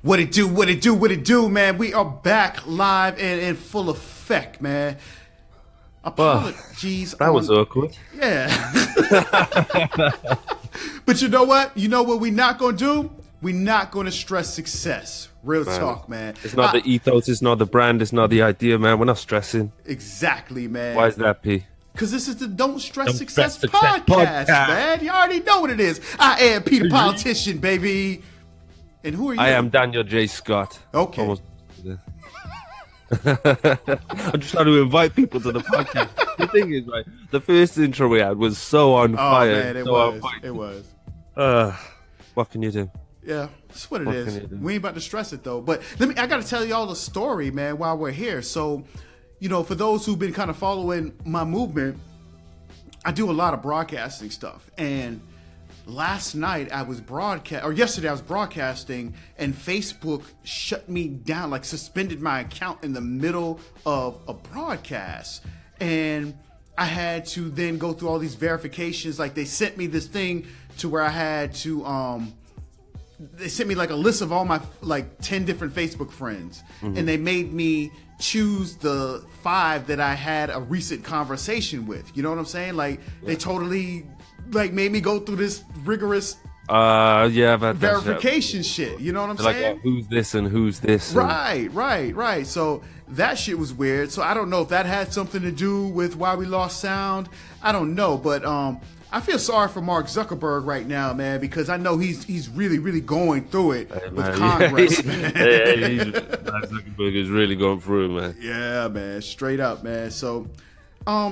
What it do, what it do, what it do, man. We are back live and in full effect, man. Apologies. That was awkward. Yeah. But you know what? You know what we're not going to do? We're not going to stress success. Real talk, man. It's not the ethos, it's not the brand, it's not the idea, man. We're not stressing. Exactly, man. Why is that, P? Because this is the Don't Stress Success podcast, man. You already know what it is. I am PThePolitician, baby. And who are you? I am Daniel J. Scott. Okay. I'm just trying to invite people to the podcast. The thing is, right, the first intro we had was so on fire. Oh, man, it was. What can you do? Yeah, that's what it is. We ain't about to stress it, though. But I got to tell y'all the story, man, while we're here. So, you know, for those who've been kind of following my movement, I do a lot of broadcasting stuff. And yesterday I was broadcasting, and Facebook shut me down, like suspended my account in the middle of a broadcast. And I had to then go through all these verifications. Like, they sent me this thing to where I had to, they sent me like a list of all my like 10 different Facebook friends. Mm-hmm. And they made me choose the 5 that I had a recent conversation with. You know what I'm saying? Like, they totally like made me go through this rigorous verification shit. You know what I'm saying? Like, who's this and who's this? Right. So that shit was weird. So I don't know if that had something to do with why we lost sound. I don't know, but I feel sorry for Mark Zuckerberg right now, man, because I know he's really, really going through it with Congress, man. Mark Zuckerberg is really going through it, man. Yeah, man, straight up, man. So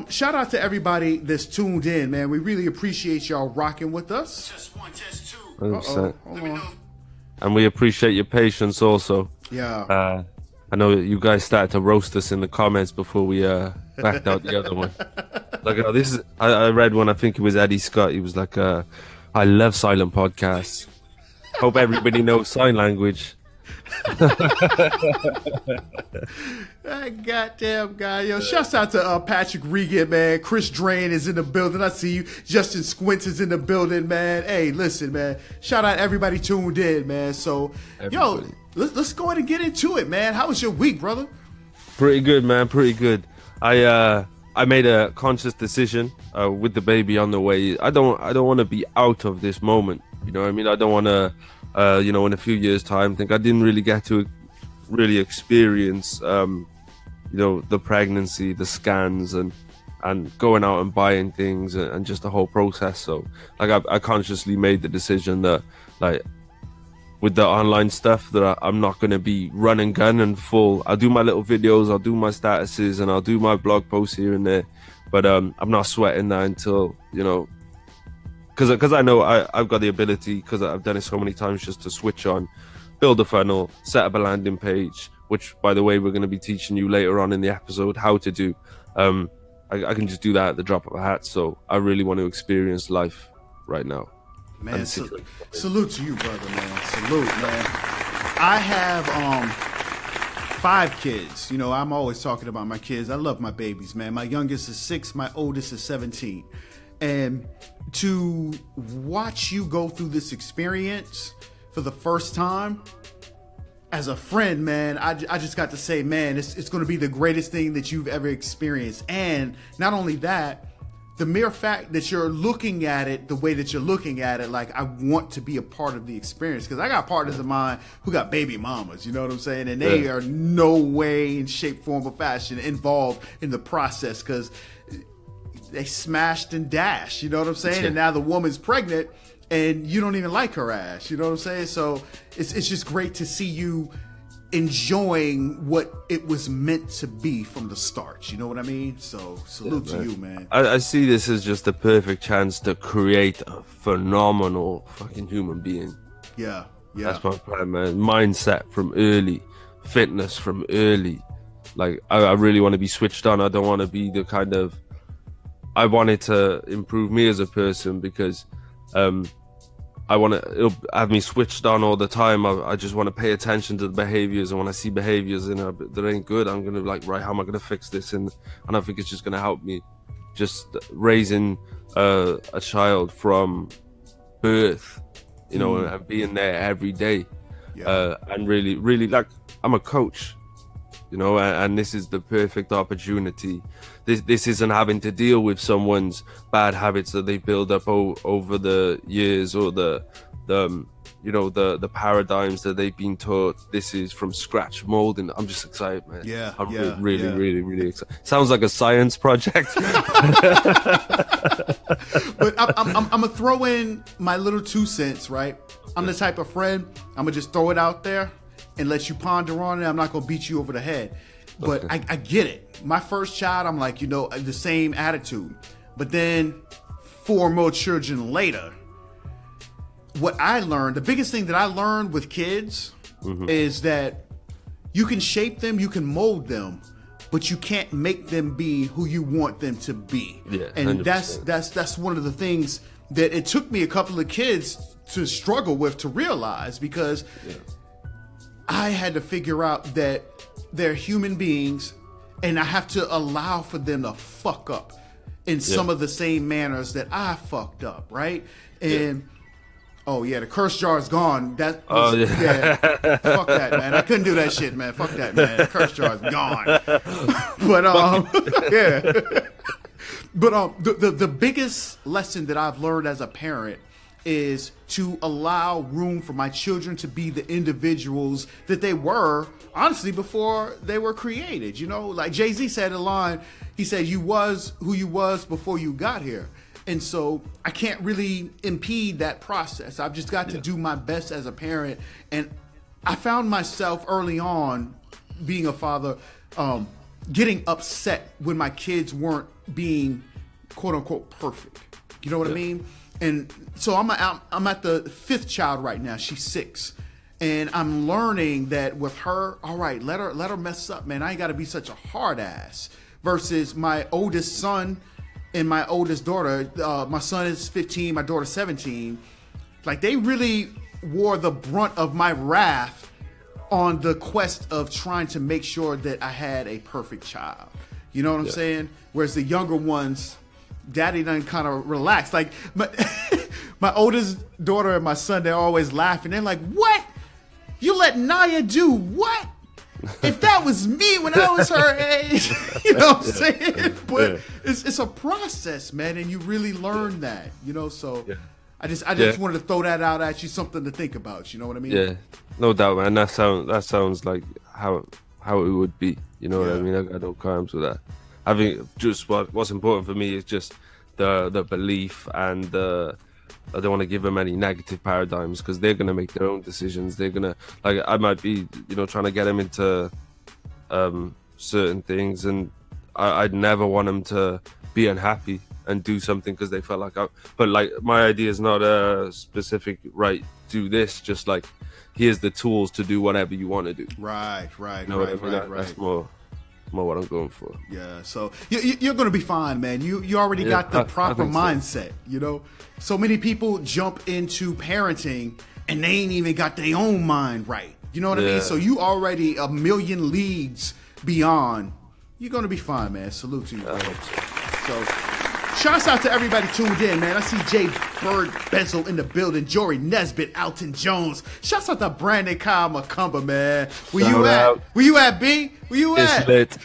shout out to everybody that's tuned in, man. We really appreciate y'all rocking with us. Test 1, test 2. 100%. Hold on. And we appreciate your patience also. Yeah. I know you guys started to roast us in the comments before we backed out the other one. Like, I read one, I think it was Eddie Scott. He was like, I love silent podcasts. Hope everybody knows sign language. That goddamn guy. Yo, shouts out to Patrick Regan, man. Chris Drain is in the building. I see you. Justin Squints is in the building, man. Hey, listen, man. Shout out everybody tuned in, man. So, everybody. Yo, let's go ahead and get into it, man. How was your week, brother? Pretty good, man. Pretty good. I made a conscious decision with the baby on the way. I don't want to be out of this moment. You know what I mean? I don't want to, in a few years' time, think I didn't really get to really experience, the pregnancy, the scans, and going out and buying things and just the whole process. So, like, I consciously made the decision that, like, with the online stuff, that I'm not going to be run and gun and full. I'll do my little videos, I'll do my statuses, and I'll do my blog posts here and there. But I'm not sweating that until, because I know I've got the ability, because I've done it so many times, just to switch on, build a funnel, set up a landing page, which, by the way, we're going to be teaching you later on in the episode how to do. I can just do that at the drop of a hat. So I really want to experience life right now. Man, salute to you, brother, man. Salute, man. I have 5 kids. You know, I'm always talking about my kids. I love my babies, man. My youngest is 6. My oldest is 17. And to watch you go through this experience for the first time, as a friend, man, I just got to say, man, it's going to be the greatest thing that you've ever experienced. And not only that, the mere fact that you're looking at it the way that you're looking at it, like, I want to be a part of the experience, because I got partners of mine who got baby mamas, you know what I'm saying? And they are no way in shape, form, or fashion involved in the process, because they smashed and dashed, you know what I'm saying? Yeah. And now the woman's pregnant and you don't even like her ass, you know what I'm saying? So it's just great to see you enjoying what it was meant to be from the start, you know what I mean? So salute to you, man. I see this as just the perfect chance to create a phenomenal fucking human being. Yeah. That's my plan, man. Mindset from early, fitness from early. Like, I really want to be switched on. I don't want to be the kind of, I want it to improve me as a person, because I want to, it'll have me switched on all the time. I just want to pay attention to the behaviors, and when I see behaviors that ain't good, I'm gonna, like, right, how am I gonna fix this? And I think it's just gonna help me just raising a child from birth, and being there every day. And really, like, I'm a coach, you know, and this is the perfect opportunity. This isn't having to deal with someone's bad habits that they build up over the years, or the you know, the paradigms that they've been taught. This is from scratch molding. I'm just excited, man. I'm really excited. Sounds like a science project. But I'm gonna throw in my little 2 cents, right? I'm the type of friend, I'm gonna just throw it out there and let you ponder on it. I'm not gonna beat you over the head. But I get it. My first child, I'm like, you know, the same attitude. But then 4 more children later, what I learned, the biggest thing that I learned with kids is that you can shape them, you can mold them, but you can't make them be who you want them to be. Yeah, and 100%. that's one of the things that it took me a couple of kids to struggle with, to realize, because I had to figure out that they're human beings, and I have to allow for them to fuck up in some of the same manners that I fucked up, right? And oh yeah, the curse jar is gone. Fuck that, man. I couldn't do that shit, man. Fuck that, man. The curse jar is gone. But But the biggest lesson that I've learned as a parent is to allow room for my children to be the individuals that they were, honestly, before they were created. You know, like Jay-Z said a line, he said, "You was who you was before you got here." And so I can't really impede that process. I've just got to do my best as a parent. And I found myself early on, being a father, getting upset when my kids weren't being quote unquote perfect. You know what I mean? And so I'm at the 5th child right now. She's 6. And I'm learning that with her, all right, let her mess up, man. I ain't got to be such a hard ass. Versus my oldest son and my oldest daughter. My son is 15, my daughter's 17. Like, they really wore the brunt of my wrath on the quest of trying to make sure that I had a perfect child. You know what I'm saying? Whereas the younger ones, daddy done kind of relaxed. Like, my oldest daughter and my son, they're always laughing. They're like, "What? You let Naya do what? If that was me when I was her age," you know what I'm saying? But it's a process, man, and you really learn that, you know. So I just wanted to throw that out at you, something to think about. You know what I mean? Yeah, no doubt, man. That sounds like how it would be. You know what I mean? I got no qualms with that. I think just what's important for me is just the belief, and I don't want to give them any negative paradigms, because they're going to make their own decisions. They're going to, like, I might be, you know, trying to get them into certain things, and I'd never want them to be unhappy and do something because they felt like but like, my idea is not a specific, right, do this, just like, here's the tools to do whatever you want to do. Right. You know what I mean? That's more what I'm going for. Yeah, so you're going to be fine, man. You already got the proper mindset, you know? So many people jump into parenting and they ain't even got their own mind right. You know what I mean? So you already a million leagues beyond. You're going to be fine, man. Salute to you. So shouts out to everybody tuned in, man. I see Jay Bird Bezel in the building, Jory Nesbitt, Alton Jones. Shouts out to Brandon Kyle McCumber, man. Where you at, B? Where you at? It's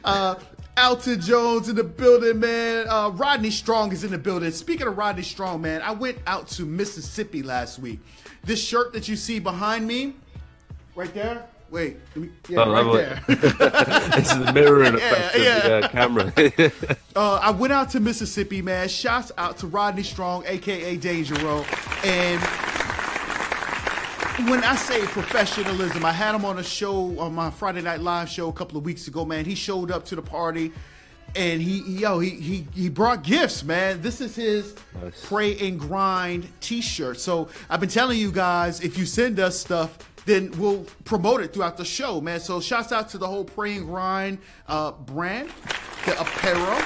lit. Alton Jones in the building, man. Rodney Strong is in the building. Speaking of Rodney Strong, man, I went out to Mississippi last week. This shirt that you see behind me, right there. Wait, right there. It's the mirror and the camera. I went out to Mississippi, man. Shouts out to Rodney Strong, a.k.a. Danger Row. And when I say professionalism, I had him on a show, on my Friday Night Live show a couple of weeks ago, man. He showed up to the party, and he brought gifts, man. This is his Pray and Grind t-shirt. So I've been telling you guys, if you send us stuff, then we'll promote it throughout the show, man. So shouts out to the whole Pray and Grind brand, the apparel.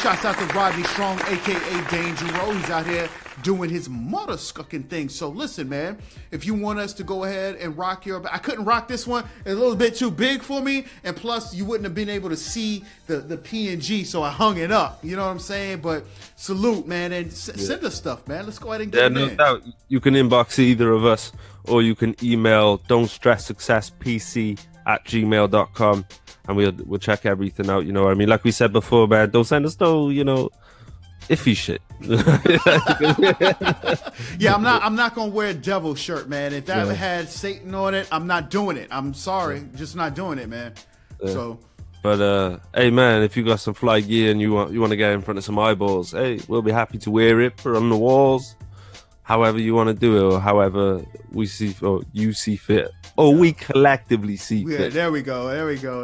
Shouts out to Rodney Strong, a.k.a. Danger Ro. He's out here doing his mother scucking thing. So listen, man, if you want us to go ahead and rock your... I couldn't rock this one. It's a little bit too big for me. And plus, you wouldn't have been able to see the PNG, so I hung it up. You know what I'm saying? But salute, man, and send us stuff, man. Let's go ahead and get it in. No doubt. You can inbox either of us, or you can email don'tstresssuccesspc@gmail.com. And we'll check everything out, you know what I mean? Like we said before, man, don't send us no, you know, iffy shit. Yeah, I'm not gonna wear a devil shirt, man. If that had Satan on it, I'm not doing it. I'm sorry, just not doing it, man. So, but hey, man, if you got some fly gear and you want to get in front of some eyeballs, hey, we'll be happy to wear it, put it on the walls, however you want to do it, or however we see or you see fit, or we collectively see fit. There we go. There we go.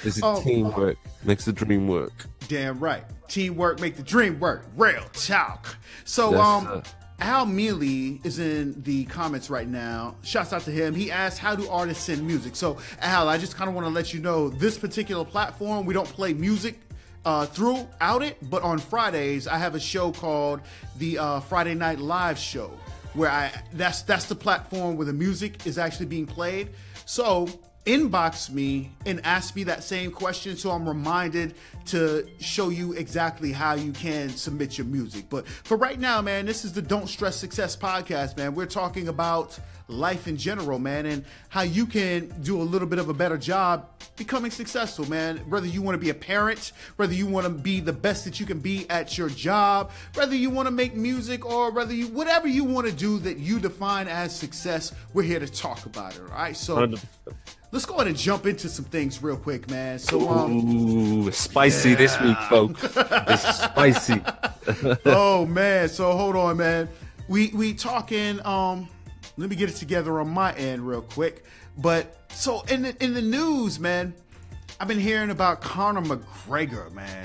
This is teamwork makes the dream work. Damn right. Teamwork make the dream work. Real talk. So Al Mealy is in the comments right now. Shouts out to him. He asked, how do artists send music? So Al, I just kind of want to let you know, this particular platform, we don't play music throughout it, but on Fridays I have a show called the Friday Night Live Show, where that's the platform where the music is actually being played. So inbox me and ask me that same question, so I'm reminded to show you exactly how you can submit your music. But for right now, man, this is the Don't Stress Success podcast, man. We're talking about life in general, man, and how you can do a little bit of a better job becoming successful, man. Whether you want to be a parent, whether you want to be the best that you can be at your job, whether you want to make music, or whatever you want to do that you define as success, we're here to talk about it, all right? So 100%. Let's go ahead and jump into some things real quick, man. So, ooh, spicy this week, folks. It's spicy. Oh man, so hold on, man. We talking. Let me get it together on my end real quick. But so in the news, man, I've been hearing about Conor McGregor, man.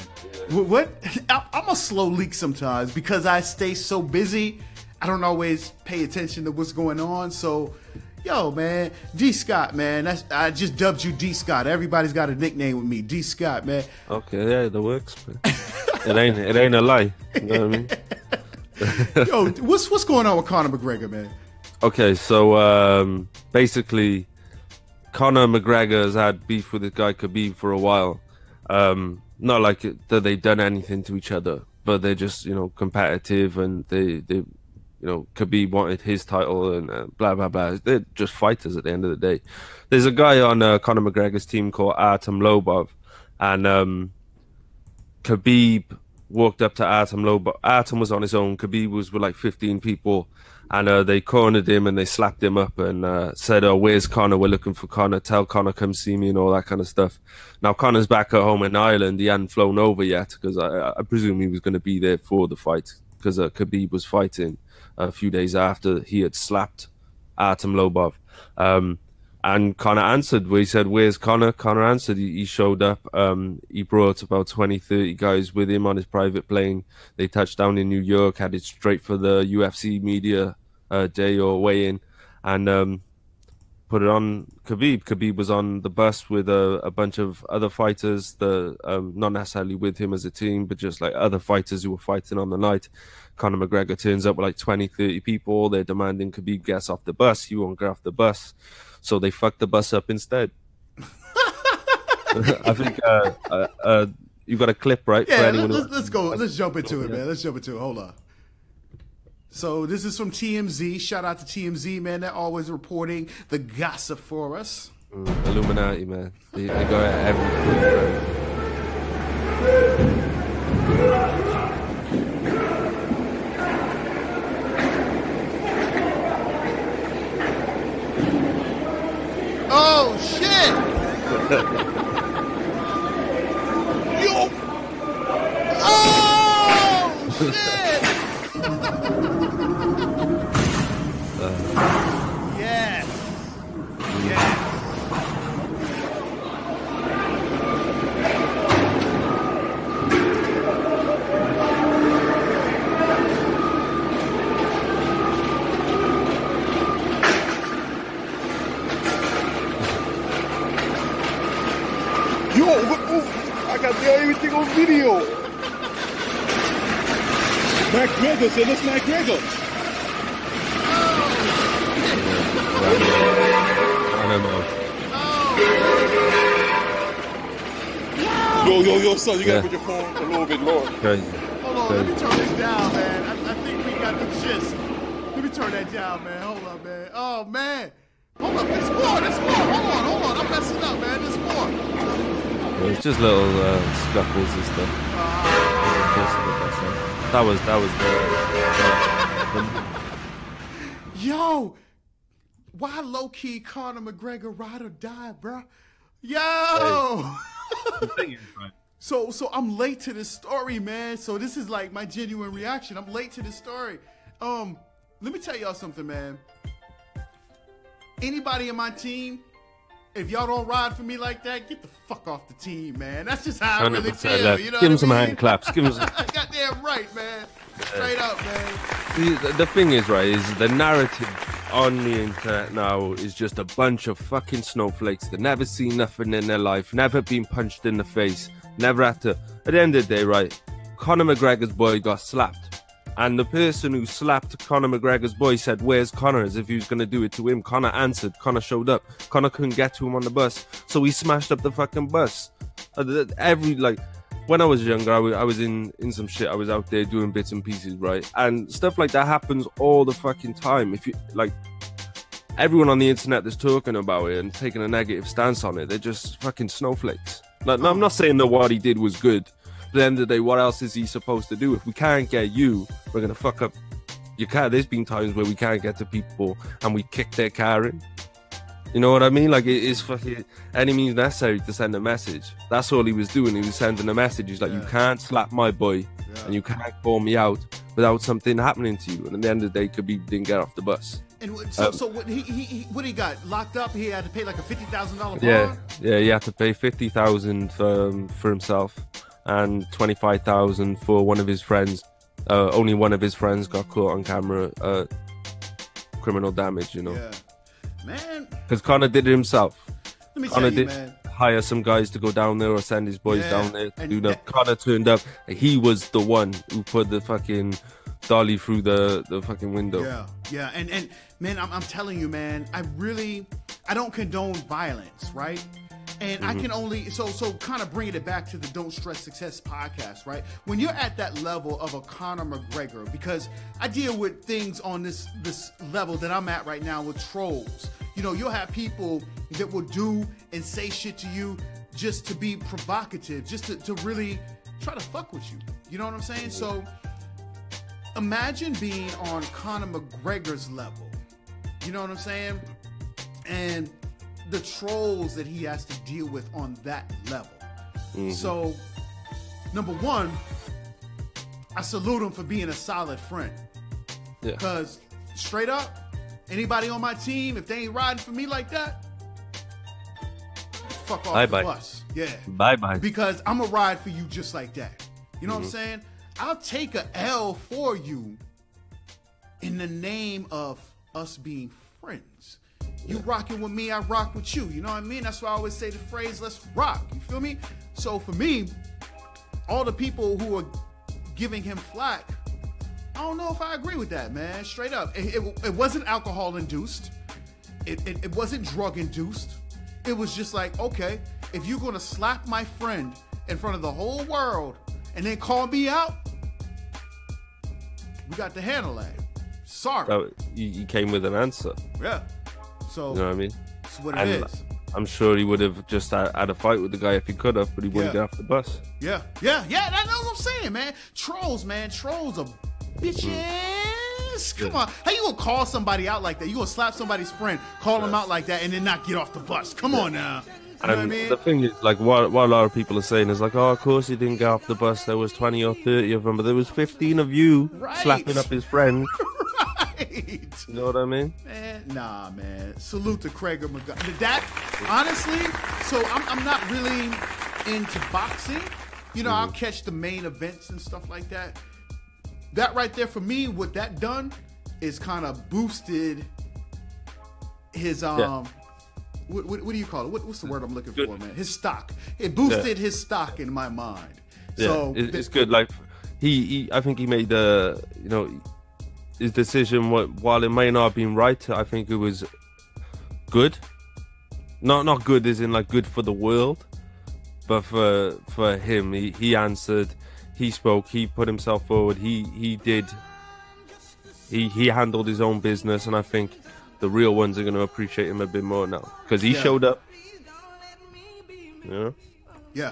What? I'm a slow leak sometimes because I stay so busy. I don't always pay attention to what's going on. So. Yo, man, D Scott, man. I just dubbed you D Scott. Everybody's got a nickname with me, D Scott, man. Okay, yeah, that works, man. it ain't a lie. You know what I mean? Yo, what's going on with Conor McGregor, man? Okay, so basically, Conor McGregor has had beef with this guy Khabib for a while. Not like that they've done anything to each other, but they're just competitive, and they Khabib wanted his title and blah, blah, blah. They're just fighters at the end of the day. There's a guy on Conor McGregor's team called Artem Lobov, and Khabib walked up to Artem Lobov. Artem was on his own. Khabib was with like 15 people, and they cornered him and they slapped him up and said, "Oh, where's Conor? We're looking for Conor. Tell Conor come see me," and all that kind of stuff. Now, Conor's back at home in Ireland. He hadn't flown over yet because I presume he was going to be there for the fight because Khabib was fighting a few days after he had slapped Artem Lobov. And Conor answered. We said, "Where's Conor?" Conor answered. He showed up. He brought about 20, 30 guys with him on his private plane. They touched down in New York, headed straight for the UFC media day or weigh-in, and put it on Khabib. Khabib was on the bus with a bunch of other fighters, not necessarily with him as a team, but just like other fighters who were fighting on the night. Conor McGregor turns up with like 20, 30 people. They're demanding Khabib gets off the bus. He won't get off the bus. So they fucked the bus up instead. I think you've got a clip, right? Yeah, let's go. Let's jump into it, man. Let's jump into it. Hold on. So this is from TMZ. Shout out to TMZ, man. They're always reporting the gossip for us. Illuminati, man. They go at everything. Oh shit! Yo! Oh shit! Yes! Yes! I got everything on video. McGregor, say let's McGregor. I don't know. Yo, son, you gotta put your phone a little bit lower. Crazy. Hold on, let me turn this down, man. I think we got the gist. Let me turn that down, man. Hold up, man. Oh, man. Hold up, there's more. Hold on. I'm messing up, man. There's more. Yeah, it's just little scuffles and stuff. That was the Yo, why low-key Conor McGregor ride or die, bro? Yo. the thing is, right? So I'm late to this story, man. So this is like my genuine reaction. I'm late to this story. Let me tell y'all something, man. Anybody in my team, if y'all don't ride for me like that, get the fuck off the team, man. That's just how I really feel. You know Give him what some I mean? hand claps. Give him some. Goddamn right, man. Straight up, man. The thing is, right, is the narrative on the internet now is just a bunch of fucking snowflakes that never seen nothing in their life, never been punched in the face, never had to. At the end of the day, right, Conor McGregor's boy got slapped. And the person who slapped Conor McGregor's boy said, "Where's Conor?" as if he was going to do it to him. Conor answered. Conor showed up. Conor couldn't get to him on the bus, so he smashed up the fucking bus. When I was younger, I was in some shit. I was out there doing bits and pieces, right? And stuff like that happens all the fucking time. If you, like, everyone on the internet that's talking about it and taking a negative stance on it, they're just fucking snowflakes. Like, I'm not saying that what he did was good. At the end of the day, what else is he supposed to do? If we can't get you, we're gonna fuck up your car. There's been times where we can't get to people and we kick their car in. You know what I mean? Like, it is fucking any means necessary to send a message. That's all he was doing. He was sending a message. He's like, you can't slap my boy and you can't call me out without something happening to you. And at the end of the day, Khabib didn't get off the bus. And so what he got locked up? He had to pay like a $50,000 bond. Yeah, he had to pay $50,000 for himself and $25,000 for one of his friends. Only one of his friends got caught on camera. Criminal damage, you know. Yeah. Man, because Conor did it himself. Let me tell you, man. Hire some guys to go down there or send his boys down there to do that. Conor turned up. He was the one who put the fucking dolly through the fucking window. Yeah. And man, I'm telling you, man, I don't condone violence, right? And I can only so kind of bringing it back to the Don't Stress Success podcast, right? When you're at that level of a Conor McGregor, because I deal with things on this level that I'm at right now with trolls. You know, you'll have people that will do and say shit to you just to be provocative, just to really try to fuck with you. You know what I'm saying? So imagine being on Conor McGregor's level. You know what I'm saying? And the trolls that he has to deal with on that level. So, number one, I salute him for being a solid friend. Because straight up, anybody on my team, if they ain't riding for me like that, fuck off the bus. Yeah. Bye-bye. Because I'm going to ride for you just like that. You know what I'm saying? I'll take a L for you in the name of us being friends. You rocking with me, I rock with you. You know what I mean? That's why I always say the phrase, let's rock. You feel me? So for me, all the people who are giving him flack, I don't know if I agree with that, man. Straight up. It wasn't alcohol induced. It wasn't drug induced. It was just like, okay, if you're going to slap my friend in front of the whole world and then call me out, we got to handle that. Sorry. He came with an answer. Yeah. So, you know what I mean? That's what it is. I'm sure he would have just had a fight with the guy if he could have, but he wouldn't get off the bus. Yeah. That's what I'm saying, man. Trolls are bitches. Come on. How you gonna call somebody out like that? You gonna slap somebody's friend, call them out like that, and then not get off the bus? Come on now. You know what I mean? The thing is, like, what a lot of people are saying is like, oh, of course he didn't get off the bus. There was 20 or 30 of them, but there was 15 of you slapping up his friend. You know what I mean? Man, nah, man. Salute to Craig McGregor. That, honestly, so I'm not really into boxing. You know, I'll catch the main events and stuff like that. That right there, for me, what that done is kind of boosted his, what do you call it? What's the word I'm looking for, man? His stock. It boosted his stock in my mind. Yeah, So it's good. Like I think he made the, his decision. While it may not have been right, I think it was good. Not good as in like good for the world, but for him, he answered, he spoke, he put himself forward. He handled his own business, and I think the real ones are going to appreciate him a bit more now because he showed up. Yeah.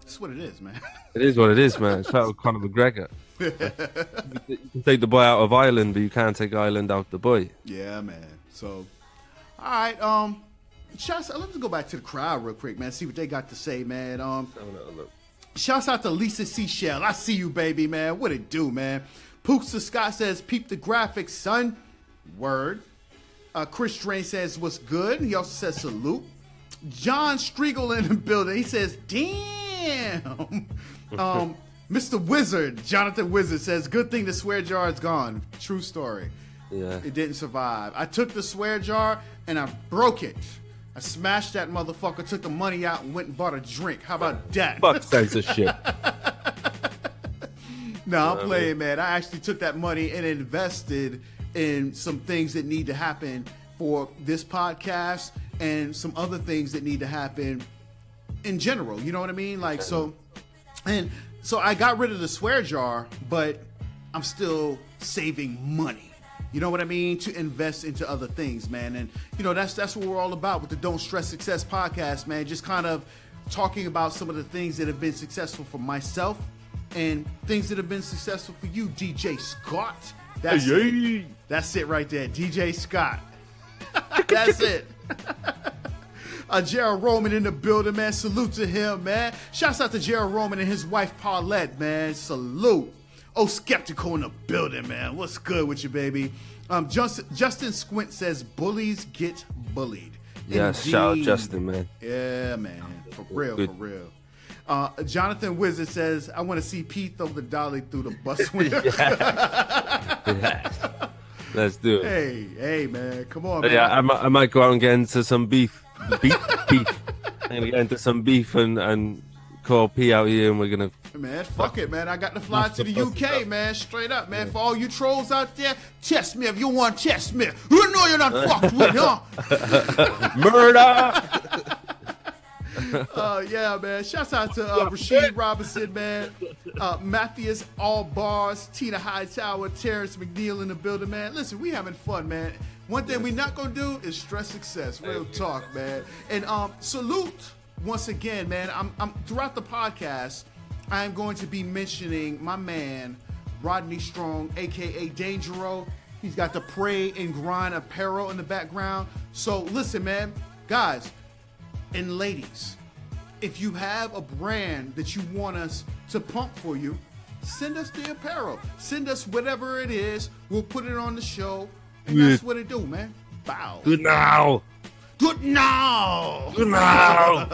That's what it is, man. It is what it is, man. Shout out Conor McGregor. You can take the boy out of Ireland, but you can't take Ireland out the boy. Yeah, man. So, all right. Let's go back to the crowd real quick, man. See what they got to say, man. Shouts out to Lisa Seashell. I see you, baby, man. What it do, man? Pooksa Scott says, peep the graphics, son. Word. Chris Drain says, what's good? He also says, salute. John Striegel in the building. He says, damn. Mr. Wizard, Jonathan Wizard says, good thing the swear jar is gone. True story. Yeah. It didn't survive. I took the swear jar and I broke it. I smashed that motherfucker, took the money out and went and bought a drink. How about that? Fuck censorship. No, I'm playing, man. I actually took that money and invested in some things that need to happen for this podcast and some other things that need to happen in general. You know what I mean? Like, so I got rid of the swear jar, but I'm still saving money. You know what I mean? To invest into other things, man. And, that's what we're all about with the Don't Stress Success podcast, man. Just kind of talking about some of the things that have been successful for myself and things that have been successful for you, DJ Scott. That's it. That's it right there, DJ Scott. That's it. Gerald Roman in the building, man. Salute to him, man. Shouts out to Gerald Roman and his wife Paulette, man. Salute. Oh, Skeptical in the building, man. What's good with you, baby? Justin Squint says, bullies get bullied. Yeah, Indeed. shout out Justin, man. Yeah, man. For real, Good. for real. Jonathan Wizard says, I want to see Pete throw the dolly through the bus window. Yeah. Let's do it. Hey, man. Come on, man. Yeah, I might go out and get into some beef. Beef. I'm going to get into some beef and call P out here, and we're going to... Man, fuck it, man. I got to fly to the UK, man. Straight up, man. For all you trolls out there, test me if you want to test me. You know you're not fucked with, huh? Murder! Yeah, man. Shouts out to Rashid Robinson, man. Matthias All Bars, Tina Hightower, Terrence McNeil in the building, man. Listen, we having fun, man. One thing we not going to do is stress success. Real talk, man. And salute once again, man. I'm throughout the podcast, I am going to be mentioning my man, Rodney Strong, a.k.a. Dangero. He's got the Pray and Grind apparel in the background. So listen, man. Guys and ladies, if you have a brand that you want us to pump for you, send us the apparel. Send us whatever it is. We'll put it on the show. And that's what it do, man. Bow. Good now. Good now. Good now.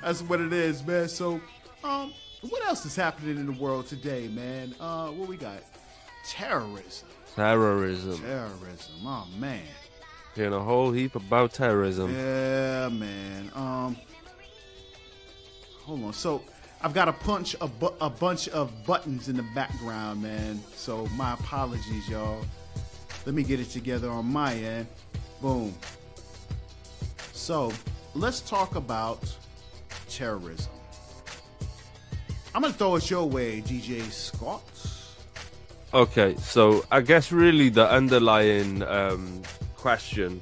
That's what it is, man. So, what else is happening in the world today, man? What we got? Terrorism. Oh, man. Hearing a whole heap about terrorism. Yeah, man. Hold on. So, I've got a bunch of buttons in the background, man. So, my apologies, y'all. Let me get it together on my end. Boom. So, let's talk about terrorism. I'm going to throw it your way, DJ Scott. Okay, so I guess really the underlying question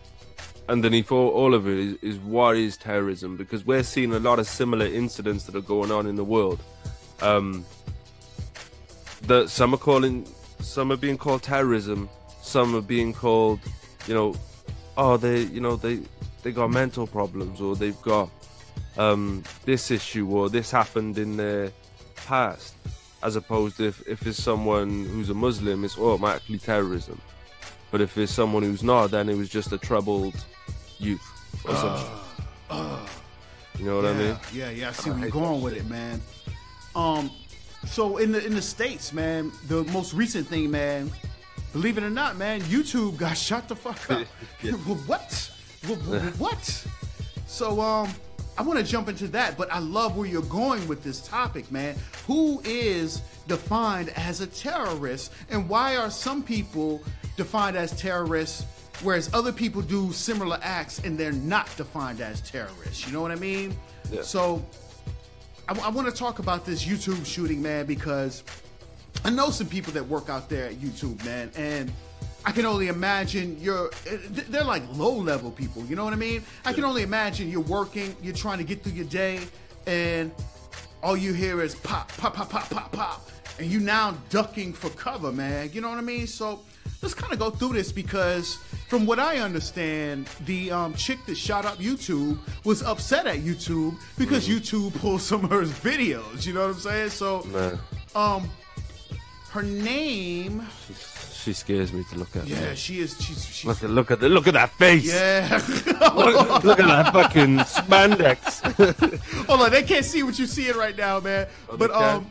underneath all of it is what is terrorism? Because we're seeing a lot of similar incidents that are going on in the world. That some are being called terrorism, some are being called, they got mental problems, or they've got this issue, or this happened in their past. As opposed to if it's someone who's a Muslim, it's automatically terrorism. But if it's someone who's not, then it was just a troubled youth or something. You know what I mean? Yeah. I see where you're going with it, man. So in the States, man, the most recent thing, man, believe it or not, man, YouTube got shut the fuck up. Yeah. What? So I want to jump into that, but I love where you're going with this topic, man. Who is defined as a terrorist, and why are some people defined as terrorists, whereas other people do similar acts and they're not defined as terrorists? You know what I mean? Yeah. So I want to talk about this YouTube shooting, man, because I know some people that work out there at YouTube, man, and I can only imagine they're like low-level people, you know what I mean? I can only imagine you're working, you're trying to get through your day, and all you hear is pop, pop, pop, pop, pop, pop, and you now ducking for cover, man, you know what I mean? So let's kind of go through this, because from what I understand, the chick that shot up YouTube was upset at YouTube because YouTube pulled some of her videos, you know what I'm saying? So, her name... She scares me to look at. Yeah, she is. She's look at that face. Yeah. look at that fucking spandex. Hold on, they can't see what you're seeing right now, man. Oh, but oh,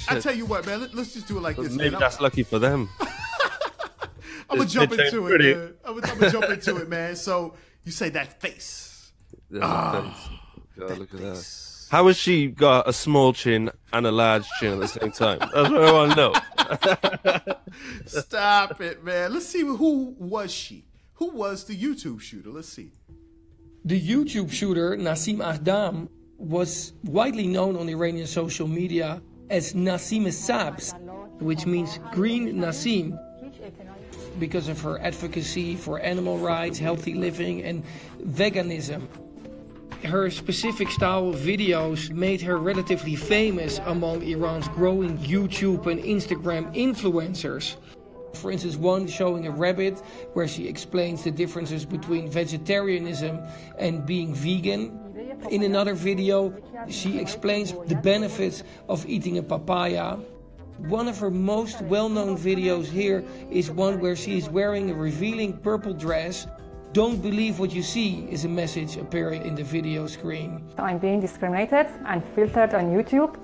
I tell you what, man. Let's just do it like this. Maybe man. that's lucky for them. I'm gonna jump into it, man. I'm gonna jump into it, man. So you say that face. Face. God, look at that. How has she got a small chin and a large chin at the same time? That's what I want to know. Stop it, man. Let's see, who was she? Who was the YouTube shooter? Let's see. The YouTube shooter, Nassim Aghdam, was widely known on Iranian social media as Nassim Sabs, which means Green Nassim, because of her advocacy for animal rights, healthy living, and veganism. Her specific style of videos made her relatively famous among Iran's growing YouTube and Instagram influencers. For instance, one showing a rabbit, where she explains the differences between vegetarianism and being vegan. In another video, she explains the benefits of eating a papaya. One of her most well-known videos here is one where she is wearing a revealing purple dress. Don't believe what you see is a message appearing in the video screen. I'm being discriminated and filtered on YouTube,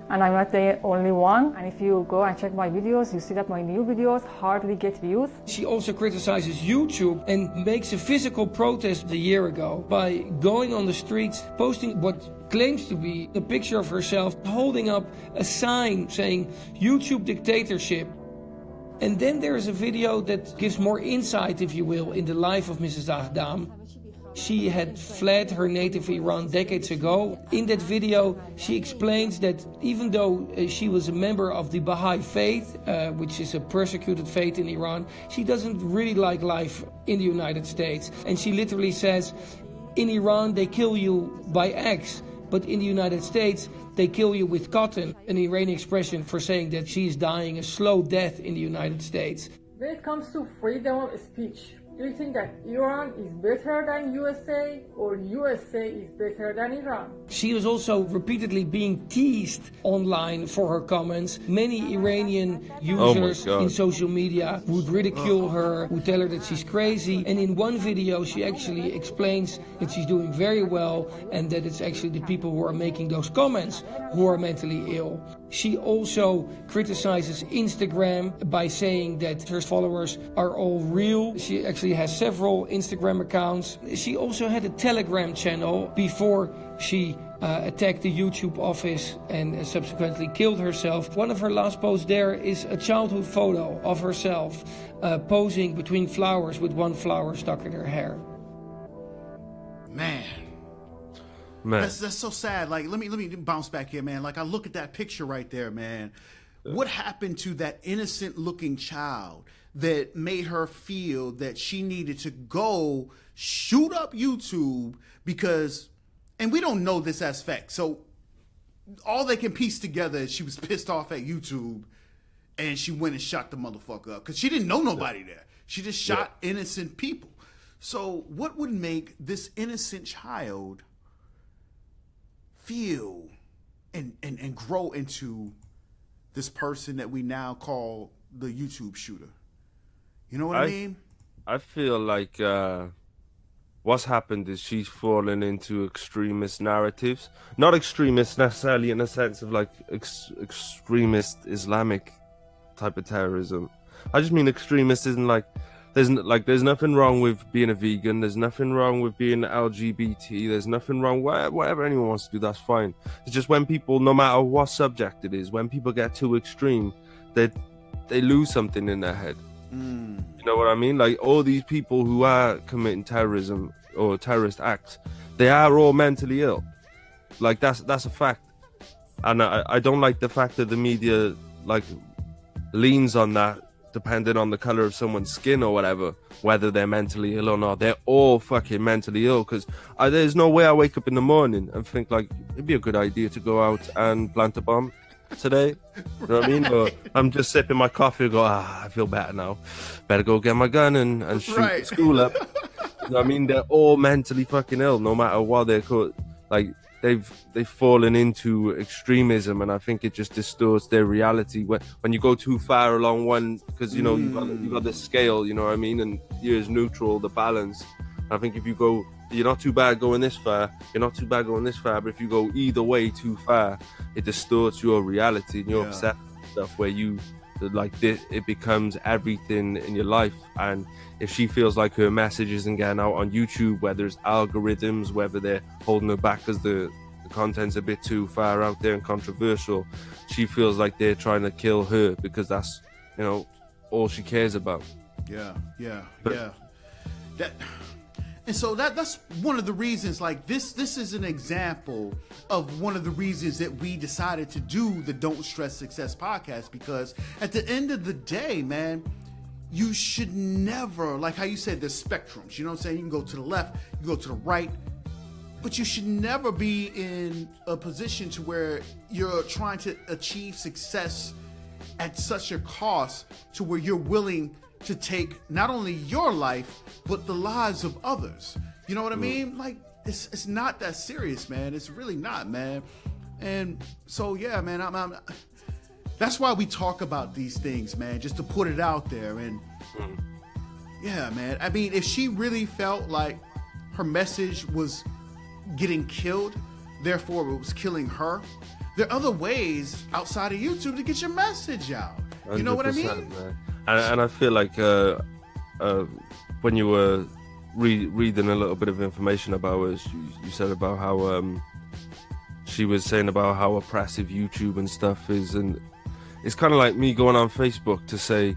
and I'm not the only one. And if you go and check my videos, you see that my new videos hardly get views. She also criticizes YouTube and makes a physical protest a year ago by going on the streets, posting what claims to be a picture of herself, holding up a sign saying YouTube dictatorship. And then there is a video that gives more insight, if you will, in the life of Mrs. Aghdam. She had fled her native Iran decades ago. In that video, she explains that even though she was a member of the Baha'i faith, which is a persecuted faith in Iran, she doesn't really like life in the United States. And she literally says, in Iran, they kill you by axe, but in the United States, they kill you with cotton, an Iranian expression for saying that she is dying a slow death in the United States. When it comes to freedom of speech, do you think that Iran is better than USA, or USA is better than Iran? She was also repeatedly being teased online for her comments. Many Iranian users in social media would ridicule her, would tell her that she's crazy. And in one video, she actually explains that she's doing very well and that it's actually the people who are making those comments who are mentally ill. She also criticizes Instagram by saying that her followers are all real. She actually has several Instagram accounts. She also had a Telegram channel before she attacked the YouTube office and subsequently killed herself. One of her last posts there is a childhood photo of herself posing between flowers with one flower stuck in her hair. Man. That's so sad. Like, let me bounce back here, man. Like, I look at that picture right there, man. What happened to that innocent looking child that made her feel that she needed to go shoot up YouTube because, and we don't know this as fact, so all they can piece together is she was pissed off at YouTube and she went and shot the motherfucker up because she didn't know nobody there. She just shot innocent people. So what would make this innocent child feel and grow into this person that we now call the YouTube shooter? You know what I mean? I feel like what's happened is she's fallen into extremist narratives. Not extremist necessarily in the sense of like extremist Islamic type of terrorism. I just mean extremist isn't like there's nothing wrong with being a vegan. There's nothing wrong with being LGBT. There's nothing wrong. Whatever anyone wants to do, that's fine. It's just when people, no matter what subject it is, when people get too extreme, they lose something in their head. You know what I mean? Like all these people who are committing terrorism or terrorist acts, they are all mentally ill. Like that's a fact. And I don't like the fact that the media like leans on that, depending on the color of someone's skin or whatever, whether they're mentally ill or not. They're all fucking mentally ill, because there's no way I wake up in the morning and think like it'd be a good idea to go out and plant a bomb today. You know what I mean? Or I'm just sipping my coffee and go, I feel better now. Better go get my gun and shoot the school up. You know what I mean? They're all mentally fucking ill, no matter what they're called. Like they've fallen into extremism, and I think it just distorts their reality when you go too far along one, because you know you've got the scale, you know what I mean, and here's neutral, the balance. I think if you go, you're not too bad going this far, you're not too bad going this far, but if you go either way too far, it distorts your reality and your upset stuff, where you like this, it becomes everything in your life. And if she feels like her message isn't getting out on YouTube, whether it's algorithms, whether they're holding her back because the content's a bit too far out there and controversial, she feels like they're trying to kill her because that's, you know, all she cares about. And so that's one of the reasons, like this is an example of one of the reasons that we decided to do the Don't Stress Success podcast, because at the end of the day, man, you should never, like how you said, there's spectrums, you know what I'm saying? You can go to the left, you can go to the right, but you should never be in a position to where you're trying to achieve success at such a cost to where you're willing to take not only your life, but the lives of others. You know what I mean? Like, it's not that serious, man. It's really not, man. And so, yeah, man, I'm that's why we talk about these things, man, just to put it out there. And yeah, man, I mean, if she really felt like her message was getting killed, therefore it was killing her, there are other ways outside of YouTube to get your message out. You know what I mean? Man. And I feel like when you were reading a little bit of information about her, you said about how she was saying about how oppressive YouTube and stuff is, and it's kind of like me going on Facebook to say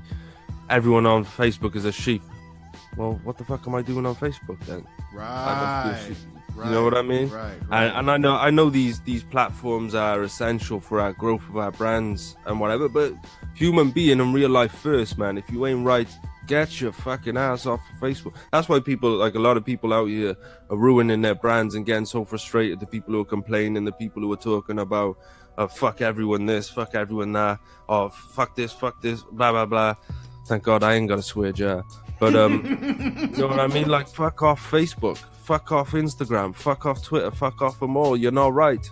everyone on Facebook is a sheep. Well, what the fuck am I doing on Facebook then? Right. You know what I mean? Right. And I know these platforms are essential for our growth of our brands and whatever, but human being and real life first, man. If you ain't right, get your fucking ass off of Facebook. That's why people, like a lot of people out here, are ruining their brands and getting so frustrated. The people who are complaining, the people who are talking about fuck everyone this, fuck everyone that, or fuck this, blah blah blah. Thank God I ain't got a swear jar. But you know what I mean? Like, fuck off Facebook, fuck off Instagram, fuck off Twitter, fuck off them all. You're not right.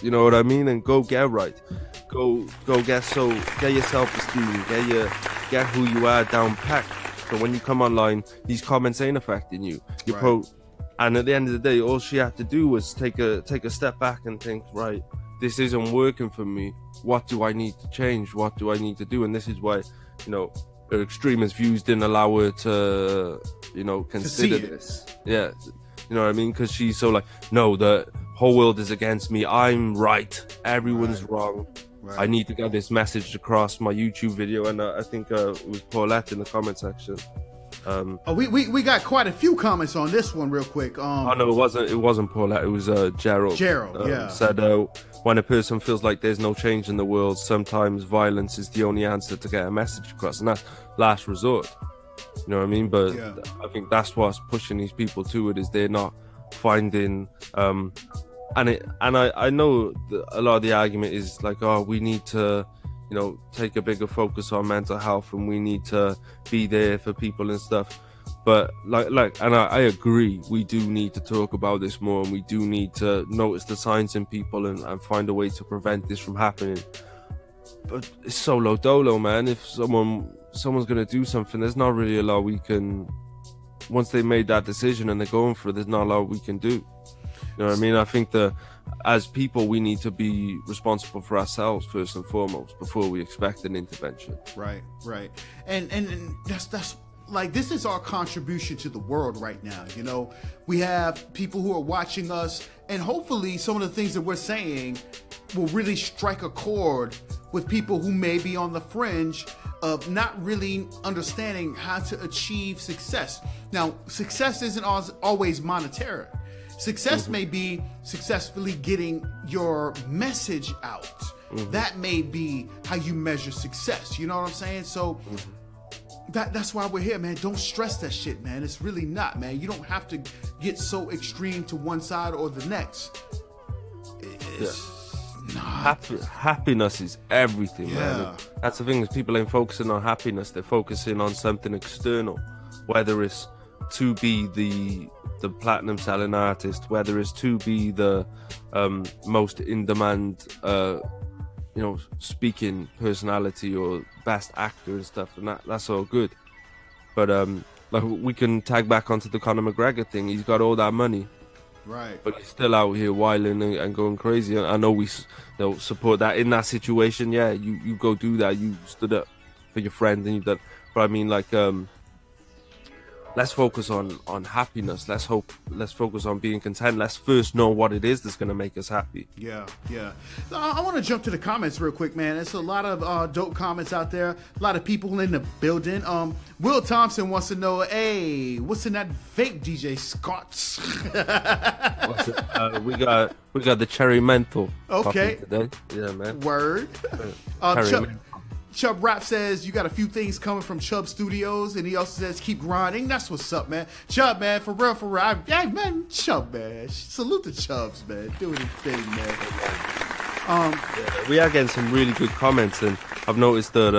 You know what I mean? And go get right. Go get your self-esteem, get who you are down packed. So when you come online, these comments ain't affecting you. And at the end of the day, all she had to do was take a step back and think, right, this isn't working for me. What do I need to change? What do I need to do? And this is why, you know, her extremist views didn't allow her to, you know, consider this. Yeah, you know what I mean? Because she's so like, no, the whole world is against me. I'm right. Everyone's wrong. Right. I need to get this message across my YouTube video. And I think it was Paulette in the comment section. We got quite a few comments on this one real quick. Oh no, it wasn't Paulette, it was Gerald. Yeah. Said when a person feels like there's no change in the world, sometimes violence is the only answer to get a message across, and that's last resort. You know what I mean? But I think that's what's pushing these people to it, is they're not finding and I know that a lot of the argument is like, oh, we need to, you know, take a bigger focus on mental health, and we need to be there for people and stuff. But and I agree, we do need to talk about this more, and we do need to notice the signs in people and find a way to prevent this from happening. But it's solo dolo, man. If someone's gonna do something, there's not really a lot we can. Once they made that decision and they're going for it, there's not a lot we can do. You know what I mean? I think that as people, we need to be responsible for ourselves first and foremost before we expect an intervention. Right. And that's like, this is our contribution to the world right now. You know, we have people who are watching us, and hopefully some of the things that we're saying will really strike a chord with people who may be on the fringe of not really understanding how to achieve success. Now, success isn't always monetary. Success may be successfully getting your message out. That may be how you measure success. You know what I'm saying? So that's why we're here, man. Don't stress that shit, man. It's really not, man. You don't have to get so extreme to one side or the next. Happiness is everything, man. That's the thing, is people ain't focusing on happiness. They're focusing on something external, whether it's to be the platinum selling artist, whether it's to be the most in demand speaking personality or best actor and stuff, and that's all good. But like, we can tag back onto the Conor McGregor thing. He's got all that money, right? But he's still out here wilding and going crazy. I know we support that in that situation. Yeah, you go do that. You stood up for your friend and you've done. But I mean, like, let's focus on happiness. Let's focus on being content. Let's first know what it is that's going to make us happy. Yeah. I want to jump to the comments real quick, man. There's a lot of dope comments out there. A lot of people in the building. Will Thompson wants to know, hey, what's in that vape, DJ Scott's? We got the cherry menthol. Okay. Today. Yeah, man. Word. Chubb Rap says you got a few things coming from Chubb Studios, and he also says keep grinding. That's what's up, man. Chubb, man, for real. Hey, man, Chubb, man. Salute to Chubbs, man. Doing his thing, man. We are getting some really good comments, and I've noticed that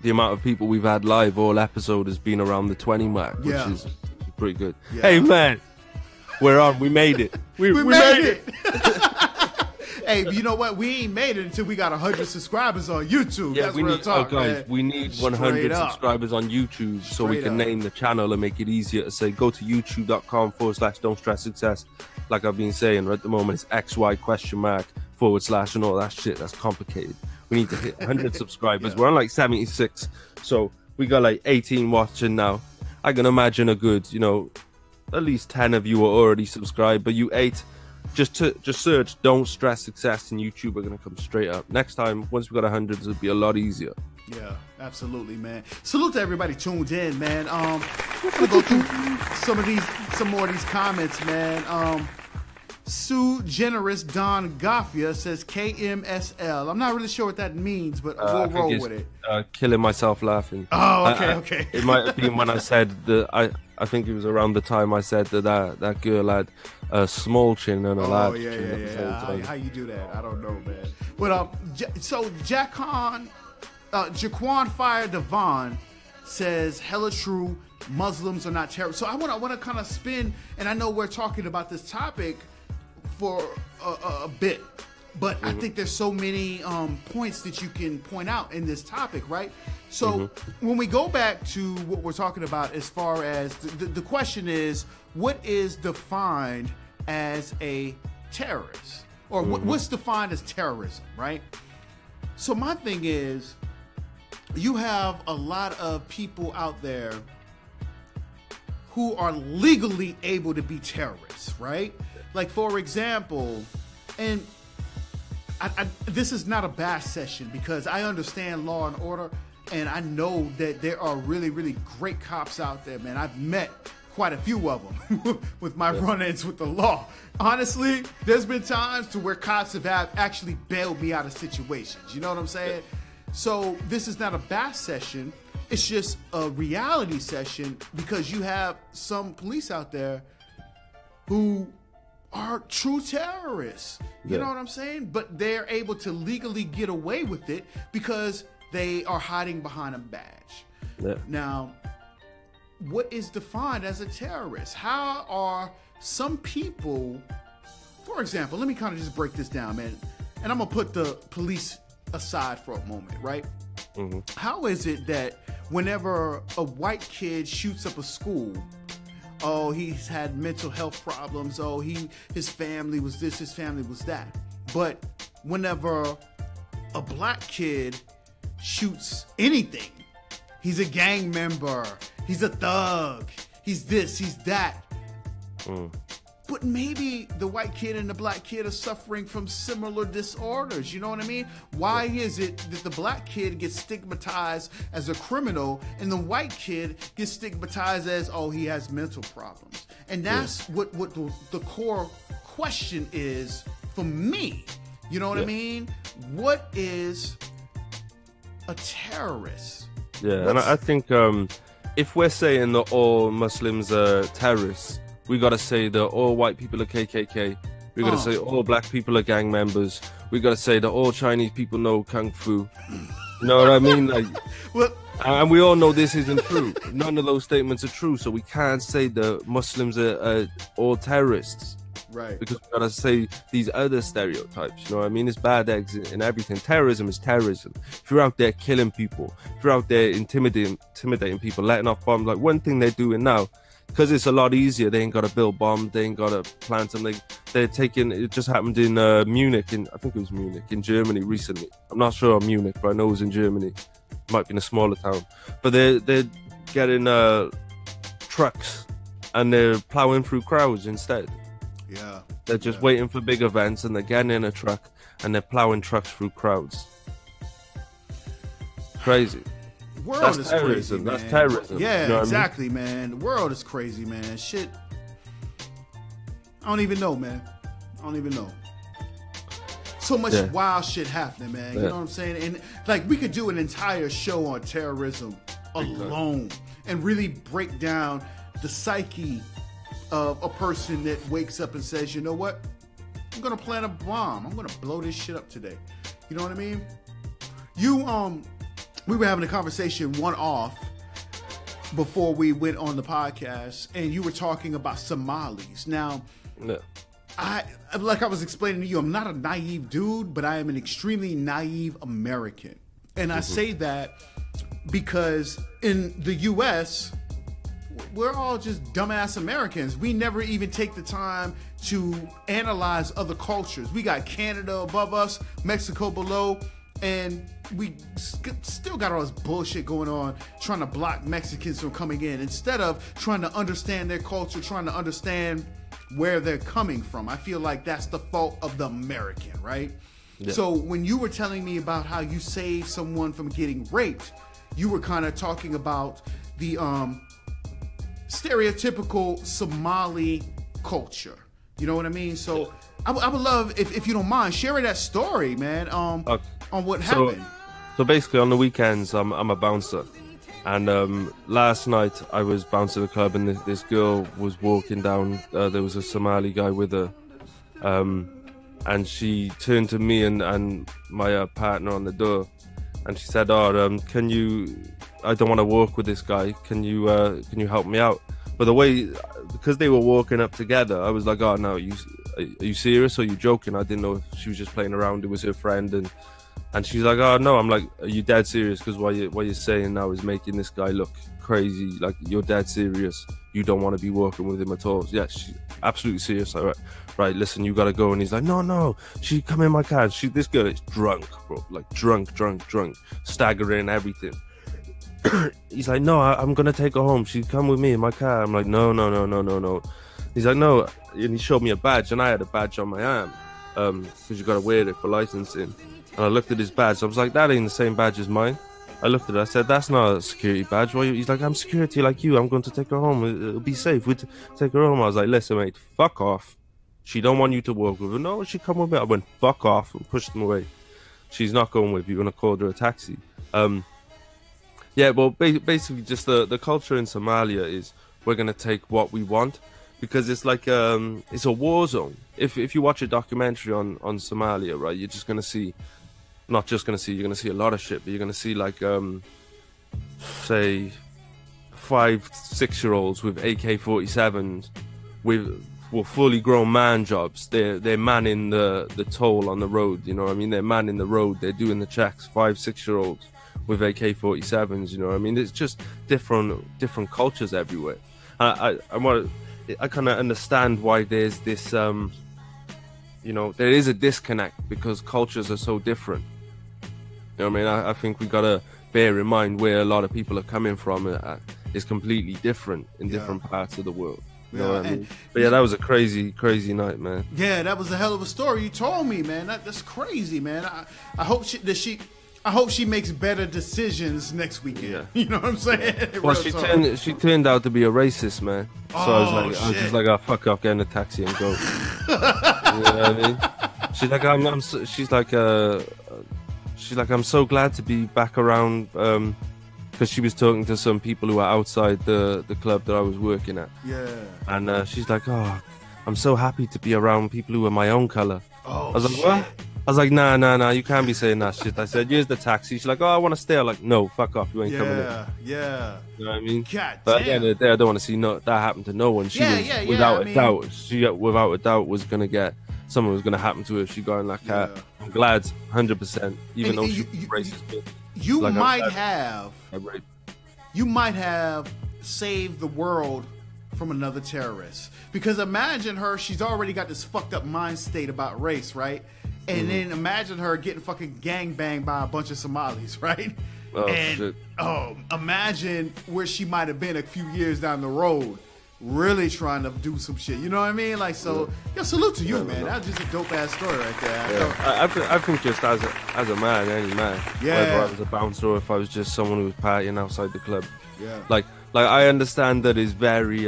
the amount of people we've had live all episode has been around the 20 mark, which is pretty good. Yeah. Hey, man, we're on. We made it. We made it. Hey, you know what? We ain't made it until we got 100 subscribers on YouTube. Yeah, that's real talk, guys, man. we need 100 subscribers on YouTube so we can name the channel and make it easier to say. Go to youtube.com/Don't Stress Success. Like I've been saying, at the moment it's XY / and all that shit. That's complicated. We need to hit 100 subscribers. We're on like 76, so we got like 18 watching now. I can imagine a good, at least 10 of you are already subscribed, but you 8. Just search "Don't Stress Success" in YouTube. We're gonna come straight up. Next time, once we got 100, it'll be a lot easier. Yeah, absolutely, man. Salute to everybody tuned in, man. We'll go through some more of these comments, man. Sue Generous Don Gaffia says KMSL. I'm not really sure what that means, but we'll roll with it. Killing myself laughing. Oh, okay. It might have been when I said that. I think it was around the time I said that girl had a small chin and a large chin at the same time. How you do that? I don't know, man. But so Jaquan Fire Devon says, hella true, Muslims are not terrorists. So I want to kind of spin, and I know we're talking about this topic for a bit, but I think there's so many points that you can point out in this topic, right? So when we go back to what we're talking about, as far as the question is, what is defined as a terrorist, or what's defined as terrorism, right? So my thing is, you have a lot of people out there who are legally able to be terrorists, right? Like, for example, and this is not a bash session because I understand law and order, and I know that there are really, really great cops out there, man. I've met quite a few of them with my run-ins with the law. Honestly, there's been times to where cops have actually bailed me out of situations. You know what I'm saying? So this is not a bash session. It's just a reality session because you have some police out there who are true terrorists. You know what I'm saying? But they're able to legally get away with it because they are hiding behind a badge. Now, what is defined as a terrorist? How are some people, for example, let me kind of just break this down, man. And I'm going to put the police aside for a moment, right? How is it that whenever a white kid shoots up a school, oh, he's had mental health problems, oh, his family was this, his family was that. But whenever a black kid shoots anything, he's a gang member, He's a thug. He's this, he's that. But maybe the white kid and the black kid are suffering from similar disorders. You know what I mean? Why is it that the black kid gets stigmatized as a criminal and the white kid gets stigmatized as, oh, he has mental problems? And that's what the core question is for me. You know what I mean? What is a terrorist? Yeah, and I think if we're saying that all Muslims are terrorists, we got to say that all white people are KKK. We got to say all black people are gang members. We got to say that all Chinese people know Kung Fu. You know what I mean? Like, Well, and we all know this isn't true. None of those statements are true. So we can't say that Muslims are all terrorists. right. Because we got to say these other stereotypes. You know what I mean? It's bad eggs in everything. Terrorism is terrorism. If you're out there killing people, if you're out there intimidating people, letting off bombs, like one thing they're doing now, because it's a lot easier, they ain't got to build bombs, they ain't got to plant them. They're taking, it just happened in Munich, I think it was Munich, in Germany recently. I'm not sure on Munich, but I know it was in Germany. It might be in a smaller town. But they're getting trucks and they're plowing through crowds instead. Yeah. They're just waiting for big events and they're getting in a truck and they're plowing trucks through crowds. Crazy. World That's is terrorism. crazy, man. That's terrorism. Yeah, You know what I mean? exactly, man. The world is crazy, man. Shit. I don't even know, man. I don't even know. So much wild shit happening, man. You know what I'm saying? And like, we could do an entire show on terrorism alone and really break down the psyche of a person that wakes up and says, you know what? I'm gonna plant a bomb. I'm gonna blow this shit up today. You know what I mean? We were having a conversation one-off before we went on the podcast, and you were talking about Somalis. Now, like I was explaining to you, I'm not a naive dude, but I am an extremely naive American. And I say that because in the U.S., we're all just dumbass Americans. We never even take the time to analyze other cultures. We got Canada above us, Mexico below, and we still got all this bullshit going on trying to block Mexicans from coming in instead of trying to understand their culture, trying to understand where they're coming from. I feel like that's the fault of the American, right? Yeah. So when you were telling me about how you saved someone from getting raped, you were kind of talking about the stereotypical Somali culture. You know what I mean? So I would love, if you don't mind, sharing that story, man, on what happened. So basically on the weekends, I'm a bouncer. And last night I was bouncing a club and this girl was walking down. There was a Somali guy with her. And she turned to me and my partner on the door. And she said, can you, I don't want to walk with this guy. Can you help me out? But the way, because they were walking up together, I was like, oh no, are you serious or are you joking? I didn't know if she was just playing around. It was her friend. And she's like, oh no. I'm like, are you dead serious? Because what you're saying now is making this guy look crazy. Like, you're dead serious. You don't want to be working with him at all. Yeah, she's absolutely serious. Like, right, listen, you got to go. And he's like, no. She come in my car. This girl is drunk, bro. Like drunk, staggering, everything. He's like, no, I'm going to take her home. She come with me in my car. I'm like, no. He's like, no. And he showed me a badge, and I had a badge on my arm. Because you got to wear it for licensing. And I looked at his badge. I was like, that ain't the same badge as mine. I looked at it. I said, that's not a security badge. Why? He's like, I'm security like you. I'm going to take her home. It'll be safe. We'll take her home. I was like, listen, mate, fuck off. She don't want you to walk with her. No, she come with me. I went, fuck off, and pushed him away. She's not going with you. And I called her a taxi. Yeah, well, basically just the culture in Somalia is we're going to take what we want. Because it's like, it's a war zone. If you watch a documentary on Somalia, right, you're just going to see, not just going to see, you're going to see a lot of shit, but you're going to see like, say, 5-6-year-olds with AK-47s with fully grown man jobs. They're manning the toll on the road, you know what I mean? They're manning the road, they're doing the checks, 5-6-year-olds with AK-47s, you know what I mean? It's just different cultures everywhere. I kind of understand why there's this, there is a disconnect because cultures are so different. You know what I mean? I think we got to bear in mind where a lot of people are coming from. is completely different in different parts of the world. You know what I and- mean? But yeah, that was a crazy night, man. Yeah, that was a hell of a story you told me, man. That's crazy, man. I hope she makes better decisions next weekend. Yeah. You know what I'm saying? Well, Real talk. she turned out to be a racist, man. So I was shit. just like, oh, fuck off, get in a taxi and go. You know what I mean? She's like, I'm so glad to be back around, because she was talking to some people who were outside the club that I was working at. Yeah. And she's like, oh, I'm so happy to be around people who are my own color. Oh, I was like, what? I was like, nah, you can't be saying that shit. I said, here's the taxi. She's like, oh, I want to stay. I'm like, no, fuck off, you ain't coming in. Yeah. You know what I mean? God But damn. at the end of the day, I don't want to see that happen to no one. She was, without a doubt, without a doubt, was gonna get something was gonna happen to her if she got in that car. I'm glad, 100%, even And though you- she's racist. But You like, I'm might glad have. I raped. You might have saved the world from another terrorist. Because imagine her, she's already got this fucked up mind state about race, right? And then imagine her getting fucking gangbanged by a bunch of Somalis, right? Oh, and shit. Imagine where she might have been a few years down the road, really trying to do some shit. You know what I mean? Like, so, salute to you, man. That was just a dope ass story right there. Yeah. I think just as a man, any man, Yeah. whether I was a bouncer or if I was just someone who was partying outside the club, Yeah. like I understand that it's very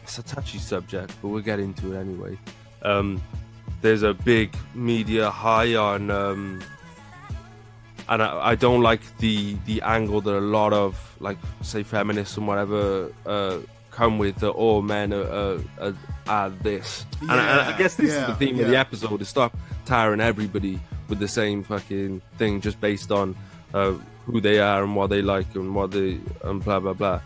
it's a touchy subject, but we'll get into it anyway. There's a big media high on and I don't like the angle that a lot of, like, say, feminists and whatever come with, that all men are this. And I guess this is the theme of the episode, to stop tiring everybody with the same fucking thing just based on who they are and what they like and and blah blah blah.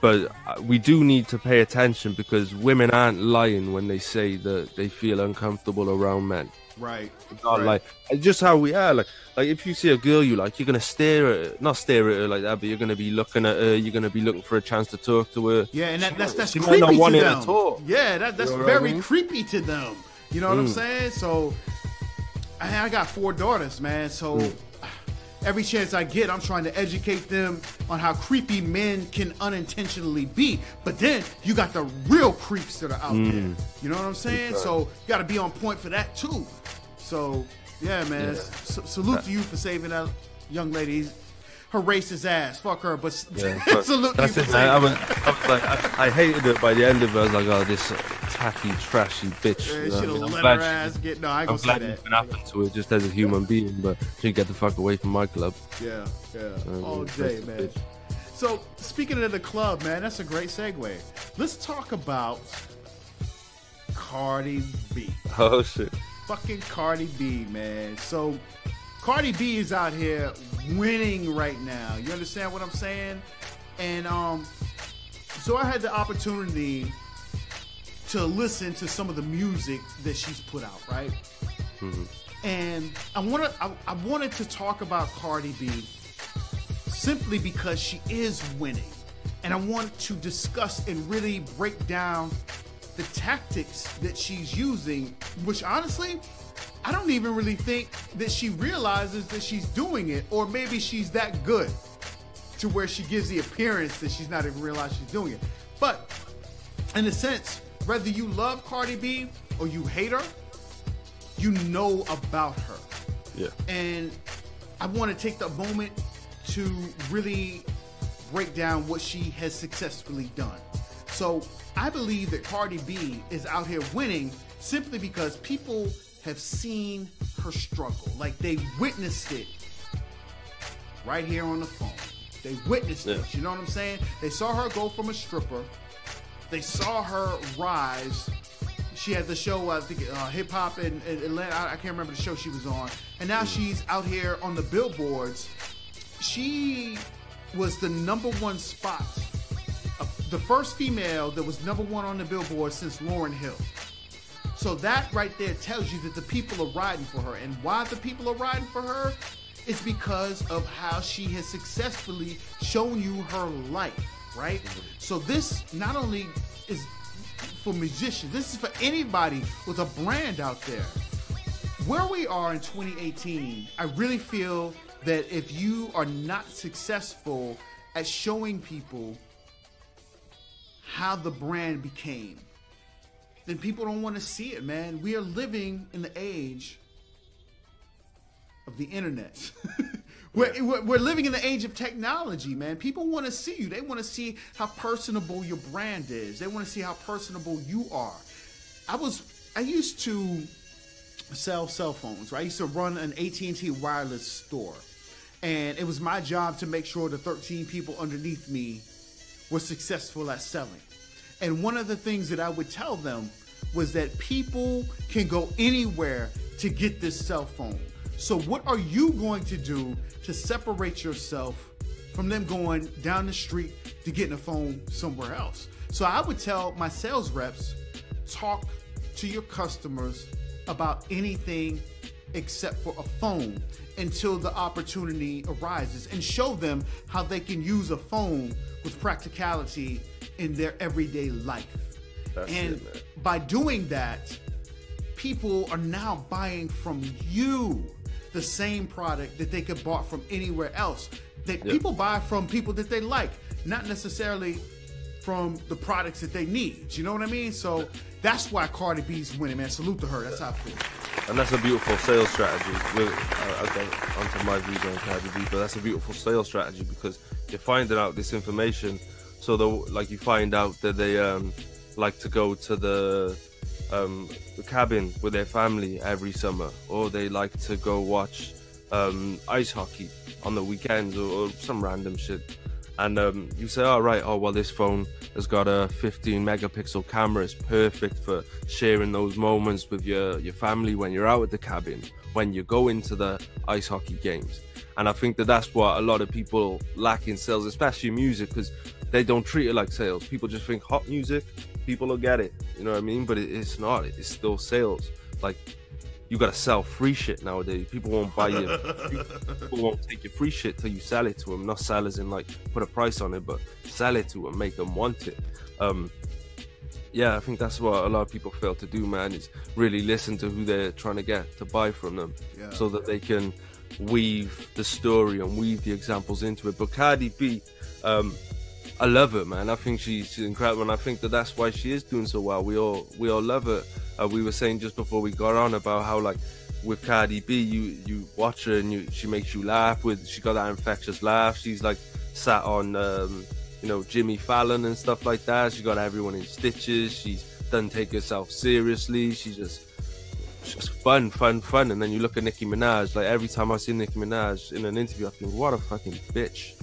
But we do need to pay attention, because women aren't lying when they say that they feel uncomfortable around men. Right. Not like, it's just how we are. Like if you see a girl you like, you're gonna not stare at her like that, but you're gonna be looking at her. You're gonna be looking for a chance to talk to her. Yeah, and that's she creepy might not want to it them. at all. Yeah, that's You know what very I mean? creepy to them. You know what I'm saying? So, I got 4 daughters, man. So, every chance I get, I'm trying to educate them on how creepy men can unintentionally be. But then you got the real creeps that are out there. You know what I'm saying? So, you got to be on point for that too. So, yeah, man. Salute to you for saving that young lady. Her racist ass. Fuck her. But salute That's you it, for man. saving I hated it by the end of it. I was like, oh, this tacky, trashy bitch. her. You know Should what I have mean? let I'm glad her ass get. No, I ain't I'm gonna say glad that. nothing happened to her just as a human being, but she get the fuck away from my club. Yeah. All That's day, the man. bitch. So, speaking of the club, man, that's a great segue. Let's talk about Cardi B. Oh shit. Fucking Cardi B, man. So, Cardi B is out here winning right now. You understand what I'm saying? And so I had the opportunity to listen to some of the music that she's put out, right? And I wanted to talk about Cardi B simply because she is winning. And I want to discuss and really break down the tactics that she's using, which honestly, I don't even really think that she realizes that she's doing it, or maybe she's that good to where she gives the appearance that she's not even realizing she's doing it. But in a sense, whether you love Cardi B or you hate her, you know about her. Yeah. And I want to take the moment to really break down what she has successfully done. So I believe that Cardi B is out here winning simply because people have seen her struggle. Like, they witnessed it right here on the phone. They witnessed it. You know what I'm saying? They saw her go from a stripper. They saw her rise. She had the show, I think, Hip Hop in Atlanta. I can't remember the show she was on. And now she's out here on the billboards. She was the #1 spot. The first female that was #1 on the billboard since Lauryn Hill. So that right there tells you that the people are riding for her. And why the people are riding for her is because of how she has successfully shown you her life, right? So this not only is for musicians, this is for anybody with a brand out there. Where we are in 2018, I really feel that if you are not successful at showing people how the brand became, then people don't want to see it, man. We are living in the age of the internet. We're living in the age of technology, man. People want to see you. They want to see how personable your brand is. They want to see how personable you are. I used to sell cell phones, right? I used to run an AT&T wireless store. And it was my job to make sure the 13 people underneath me were successful at selling. And one of the things that I would tell them was that people can go anywhere to get this cell phone. So what are you going to do to separate yourself from them going down the street to getting a phone somewhere else? So I would tell my sales reps, talk to your customers about anything except for a phone until the opportunity arises, and show them how they can use a phone with practicality in their everyday life. And by doing that, people are now buying from you the same product that they could bought from anywhere else. People buy from people that they like, not necessarily from the products that they need. You know what I mean? So that's why Cardi B's winning, man. Salute to her. That's how I feel. And that's a beautiful sales strategy. I'll get onto my views on Cardi B, but that's a beautiful sales strategy because you're finding out this information. So like you find out that they like to go to the cabin with their family every summer, or they like to go watch ice hockey on the weekends, or some random shit. And you say, well, this phone has got a 15 megapixel camera. It's perfect for sharing those moments with your family when you're out at the cabin, when you go into the ice hockey games. And I think that's what a lot of people lack in sales, especially music, because they don't treat it like sales. People just think hot music, people will get it. You know what I mean? But it's not. It's still sales. Like, you gotta sell free shit nowadays. People won't buy you. People won't take your free shit till you sell it to them. Not sell as in like put a price on it, but sell it to them, make them want it. I think that's what a lot of people fail to do, man. Is really listen to who they're trying to get to buy from them, so that they can weave the story and weave the examples into it. But Cardi B, I love her, man. I think she's incredible, and I think that's why she is doing so well. We all love her. We were saying just before we got on about how, like, with Cardi B, you watch her and she makes you laugh. She got that infectious laugh. She's like sat on Jimmy Fallon and stuff like that. She got everyone in stitches. She doesn't take herself seriously. She's just fun. And then you look at Nicki Minaj. Like, every time I see Nicki Minaj in an interview, I think, what a fucking bitch.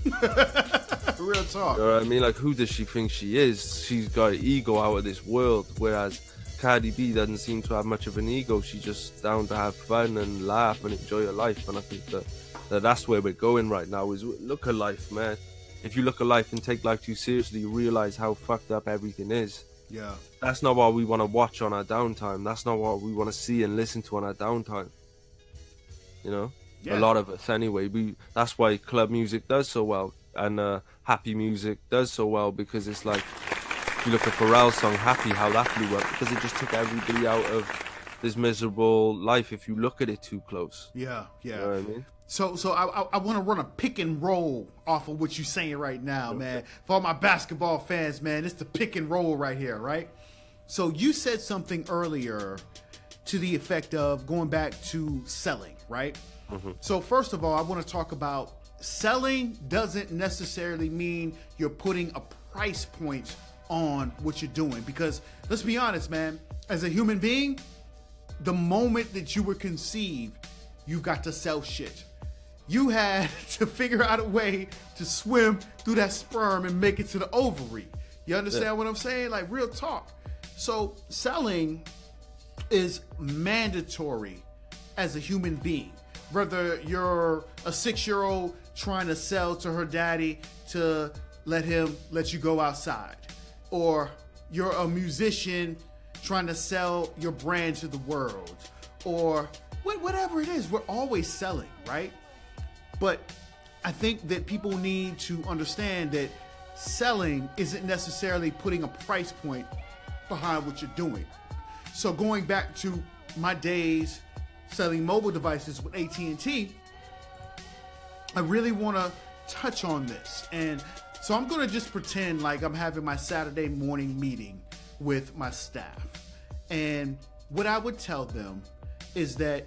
Real talk. You know what I mean? Like, who does she think she is? She's got an ego out of this world, whereas Cardi B doesn't seem to have much of an ego. She's just down to have fun and laugh and enjoy her life. And I think that's where we're going right now, is look at life, man. If you look at life and take life too seriously, you realize how fucked up everything is. Yeah. That's not what we want to watch on our downtime. That's not what we want to see and listen to on our downtime. You know? Yeah. A lot of us, anyway. That's why club music does so well, and happy music does so well, because it's like, if you look at Pharrell's song Happy, how that blew up, because it just took everybody out of this miserable life if you look at it too close. Yeah. You know what I mean? So I want to run a pick and roll off of what you're saying right now, man. For all my basketball fans, man, it's the pick and roll right here, right? So you said something earlier to the effect of going back to selling, right? Mm-hmm. So first of all, I want to talk about selling doesn't necessarily mean you're putting a price point on what you're doing, because let's be honest, man, as a human being, the moment that you were conceived, you got to sell shit. You had to figure out a way to swim through that sperm and make it to the ovary. You understand what I'm saying? Like, real talk. So selling is mandatory as a human being. Whether you're a 6-year-old trying to sell to her daddy to let him let you go outside, or you're a musician trying to sell your brand to the world, or whatever it is, we're always selling, right? But I think that people need to understand that selling isn't necessarily putting a price point behind what you're doing. So going back to my days selling mobile devices with AT&T, I really want to touch on this. And so I'm going to just pretend like I'm having my Saturday morning meeting with my staff. And what I would tell them is that,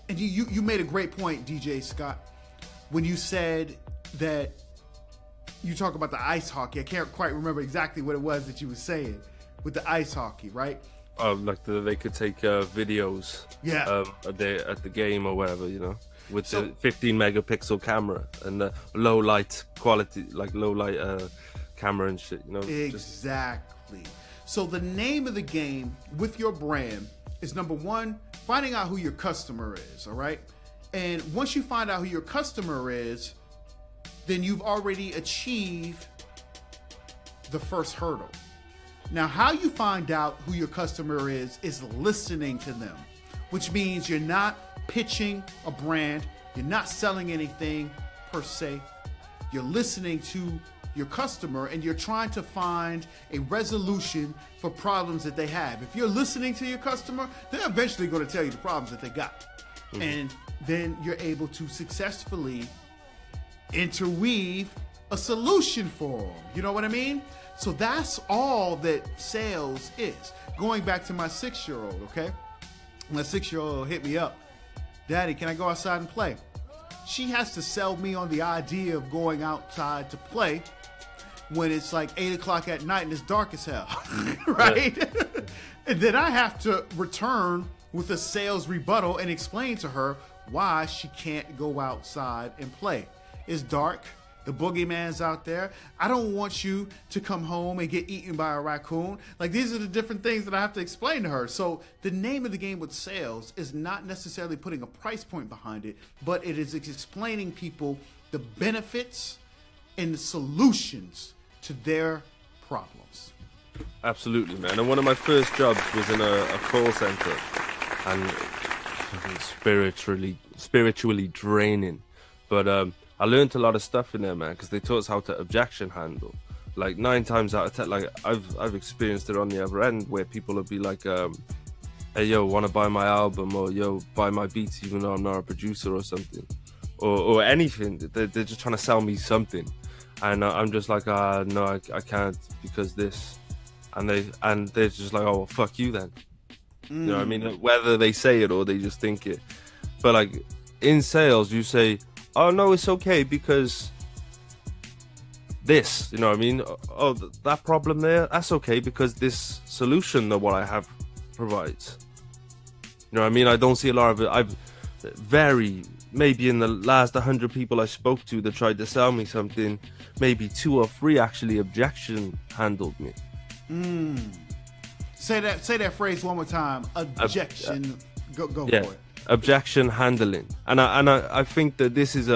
and you made a great point, DJ Scott, when you said that you talk about the ice hockey. I can't quite remember exactly what it was that you were saying with the ice hockey, right? Like they could take videos at the game or whatever, you know, with the 15 megapixel camera and the low light quality, like low light camera and shit, you know. Exactly. So the name of the game with your brand is, number one, finding out who your customer is, all right? And once you find out who your customer is, then you've already achieved the first hurdle. Now, how you find out who your customer is listening to them, which means you're not pitching a brand, you're not selling anything per se. You're listening to your customer and you're trying to find a resolution for problems that they have. If you're listening to your customer, they're eventually going to tell you the problems that they got. Mm-hmm. And then you're able to successfully interweave a solution for them. You know what I mean? So that's all that sales is. Going back to my 6-year-old, okay? My 6-year-old hit me up. Daddy, can I go outside and play? She has to sell me on the idea of going outside to play when it's like 8 o'clock at night and it's dark as hell, right? And then I have to return with a sales rebuttal and explain to her why she can't go outside and play. It's dark. The boogeyman's out there. I don't want you to come home and get eaten by a raccoon. Like, these are the different things that I have to explain to her. So the name of the game with sales is not necessarily putting a price point behind it, but it is explaining people the benefits and the solutions to their problems. Absolutely, man. And one of my first jobs was in a call center, and spiritually draining. But I learned a lot of stuff in there, man, because they taught us how to objection handle. Like 9 times out of 10, like I've experienced it on the other end where people will be like, hey, yo, want to buy my album, or yo, buy my beats even though I'm not a producer or something, or anything. They're just trying to sell me something. And I'm just like, no, I can't because this. And they're just like, oh, well, fuck you then. You know what I mean? Whether they say it or they just think it. But like in sales, you say, oh, no, it's okay because this, you know what I mean? Oh, that problem there, that's okay because this solution that what I have provides. You know what I mean? I don't see a lot of it. Maybe in the last 100 people I spoke to that tried to sell me something, maybe 2 or 3 actually objection handled me. Say that phrase one more time. Objection. Go for it. Objection handling. And I think that this is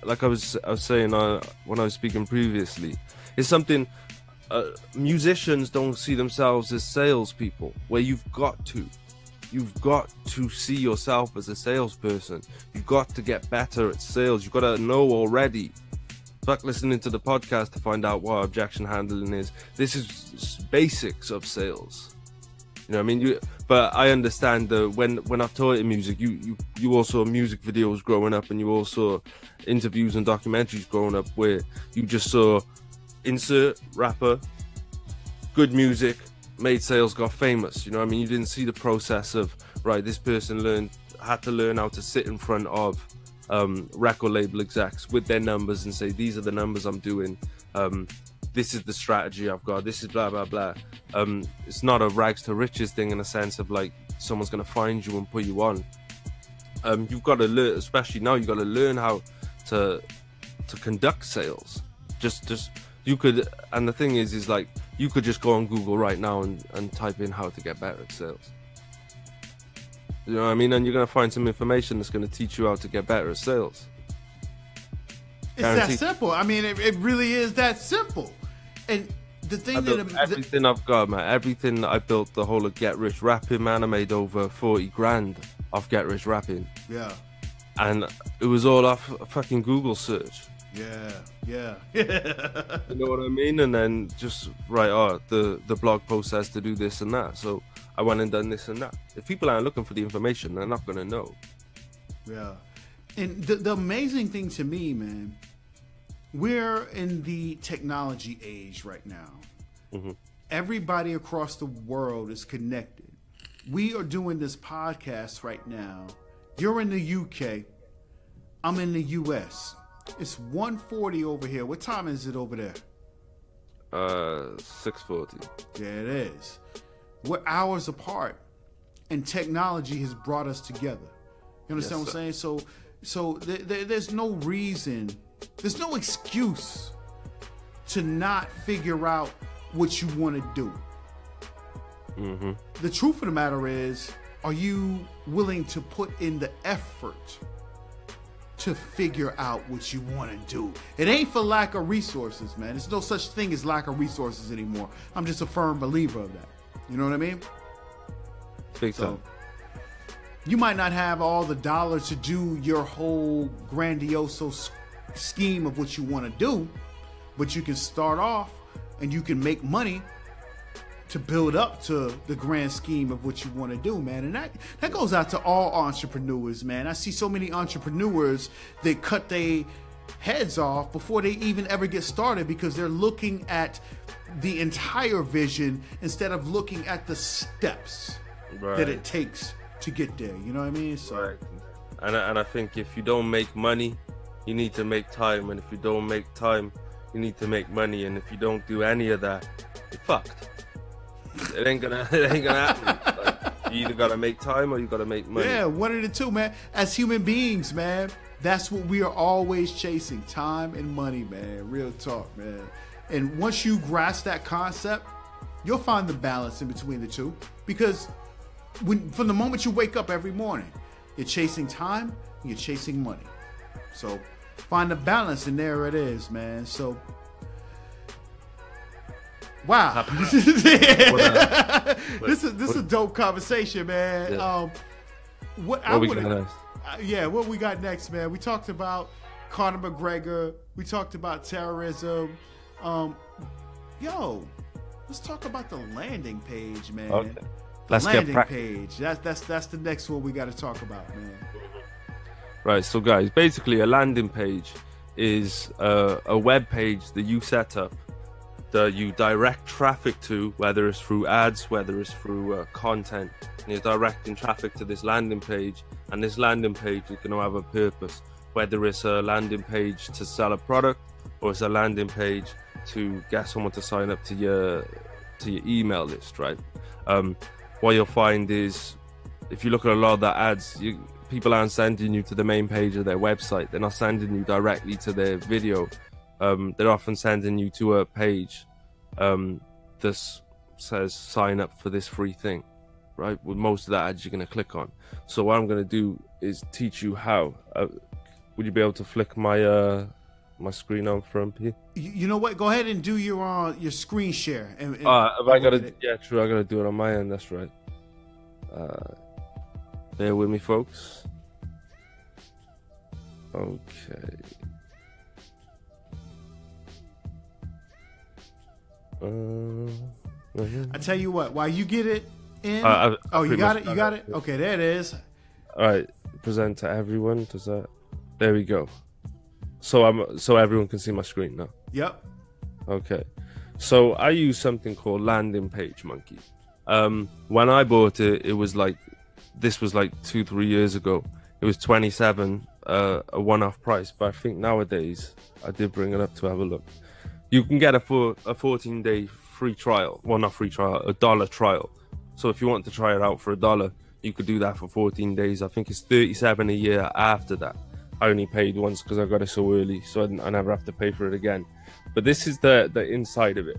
like I was saying when I was speaking previously, it's something musicians don't see themselves as salespeople, where you've got to see yourself as a salesperson. You've got to get better at sales. You've got to know already. Fuck listening to the podcast to find out what objection handling is. This is basics of sales. You know what I mean? But I understand that when I taught in music, you also saw music videos growing up, and you also saw interviews and documentaries growing up where you just saw insert rapper, good music, made sales, got famous. You know what I mean? You didn't see the process of, right, this person had to learn how to sit in front of record label execs with their numbers and say, these are the numbers I'm doing. This is the strategy I've got. This is blah, blah, blah. It's not a rags to riches thing in a sense of like someone's going to find you and put you on. You've got to learn, especially now, you've got to learn how to conduct sales. Just you could, and the thing is like, you could just go on Google right now and type in how to get better at sales. You know what I mean? And you're going to find some information that's going to teach you how to get better at sales. It's that simple. I mean, it really is that simple. And the thing everything I've got, man, everything that I built, the whole of Get Rich Rapping, man, I made over 40 grand off Get Rich Rapping. Yeah. And it was all off a fucking Google search. Yeah. You know what I mean? And then just, the blog post has to do this and that. So I went and done this and that. If people aren't looking for the information, they're not going to know. Yeah. And the amazing thing to me, man, we're in the technology age right now. Mm-hmm. Everybody across the world is connected. We are doing this podcast right now. You're in the UK. I'm in the US. It's 1:40 over here. What time is it over there? 6:40. There it is. We're hours apart, and technology has brought us together. You understand what I'm saying? So there's no reason, there's no excuse to not figure out what you want to do. Mm-hmm. The truth of the matter is, are you willing to put in the effort to figure out what you want to do? It ain't for lack of resources, man. There's no such thing as lack of resources anymore. I'm just a firm believer of that. You know what I mean? Big time. You might not have all the dollars to do your whole grandiose scheme of what you want to do, but you can start off and you can make money to build up to the grand scheme of what you want to do, man. And that goes out to all entrepreneurs, man. I see so many entrepreneurs, they cut their heads off before they even ever get started because they're looking at the entire vision instead of looking at the steps that it takes to get there. You know what I mean? So, right. And I think if you don't make money, you need to make time. And if you don't make time, you need to make money. And if you don't do any of that, you're fucked. It ain't gonna happen. Like, you either gotta make time or you gotta make money. Yeah, one of the two, man. As human beings, man, that's what we are always chasing: time and money, man. Real talk, man. And once you grasp that concept, you'll find the balance in between the two. Because from the moment you wake up every morning, you're chasing time, you're chasing money. So find the balance, and there it is, man. So. Wow, this is a dope conversation, man. Yeah. What we got next, man? We talked about Conor McGregor. We talked about terrorism. Let's talk about the landing page, man. Okay. Let's landing page. That's the next one we got to talk about, man. Right. So, guys, basically, a landing page is a web page that you set up, that you direct traffic to, whether it's through ads, whether it's through content, and you're directing traffic to this landing page, and this landing page is going to have a purpose, whether it's a landing page to sell a product or it's a landing page to get someone to sign up to your email list, right? What you'll find is, if you look at a lot of the ads, people aren't sending you to the main page of their website. They're not sending you directly to their video. They're often sending you to a page that says sign up for this free thing, right? With most of the ads you're going to click on. So what I'm going to do is teach you how. Would you be able to flick my my screen on from here? You know what? Go ahead and do your screen share. And I got to? Yeah, true. I got to do it on my end. That's right. Bear with me, folks. Okay. I tell you what, while you get it in, you got it. You got it. Okay, there it is. All right, present to everyone. Does that? There we go. So everyone can see my screen now. Yep. Okay. So I use something called Landing Page Monkey. When I bought it, it was like, this was like 2-3 years ago. It was $27, a one-off price. But I think nowadays, I did bring it up to have a look. You can get a 14-day free trial. Well, not free trial, $1 trial. So if you want to try it out for $1, you could do that for 14 days. I think it's $37 a year after that. I only paid once because I got it so early, so I never have to pay for it again. But this is the inside of it.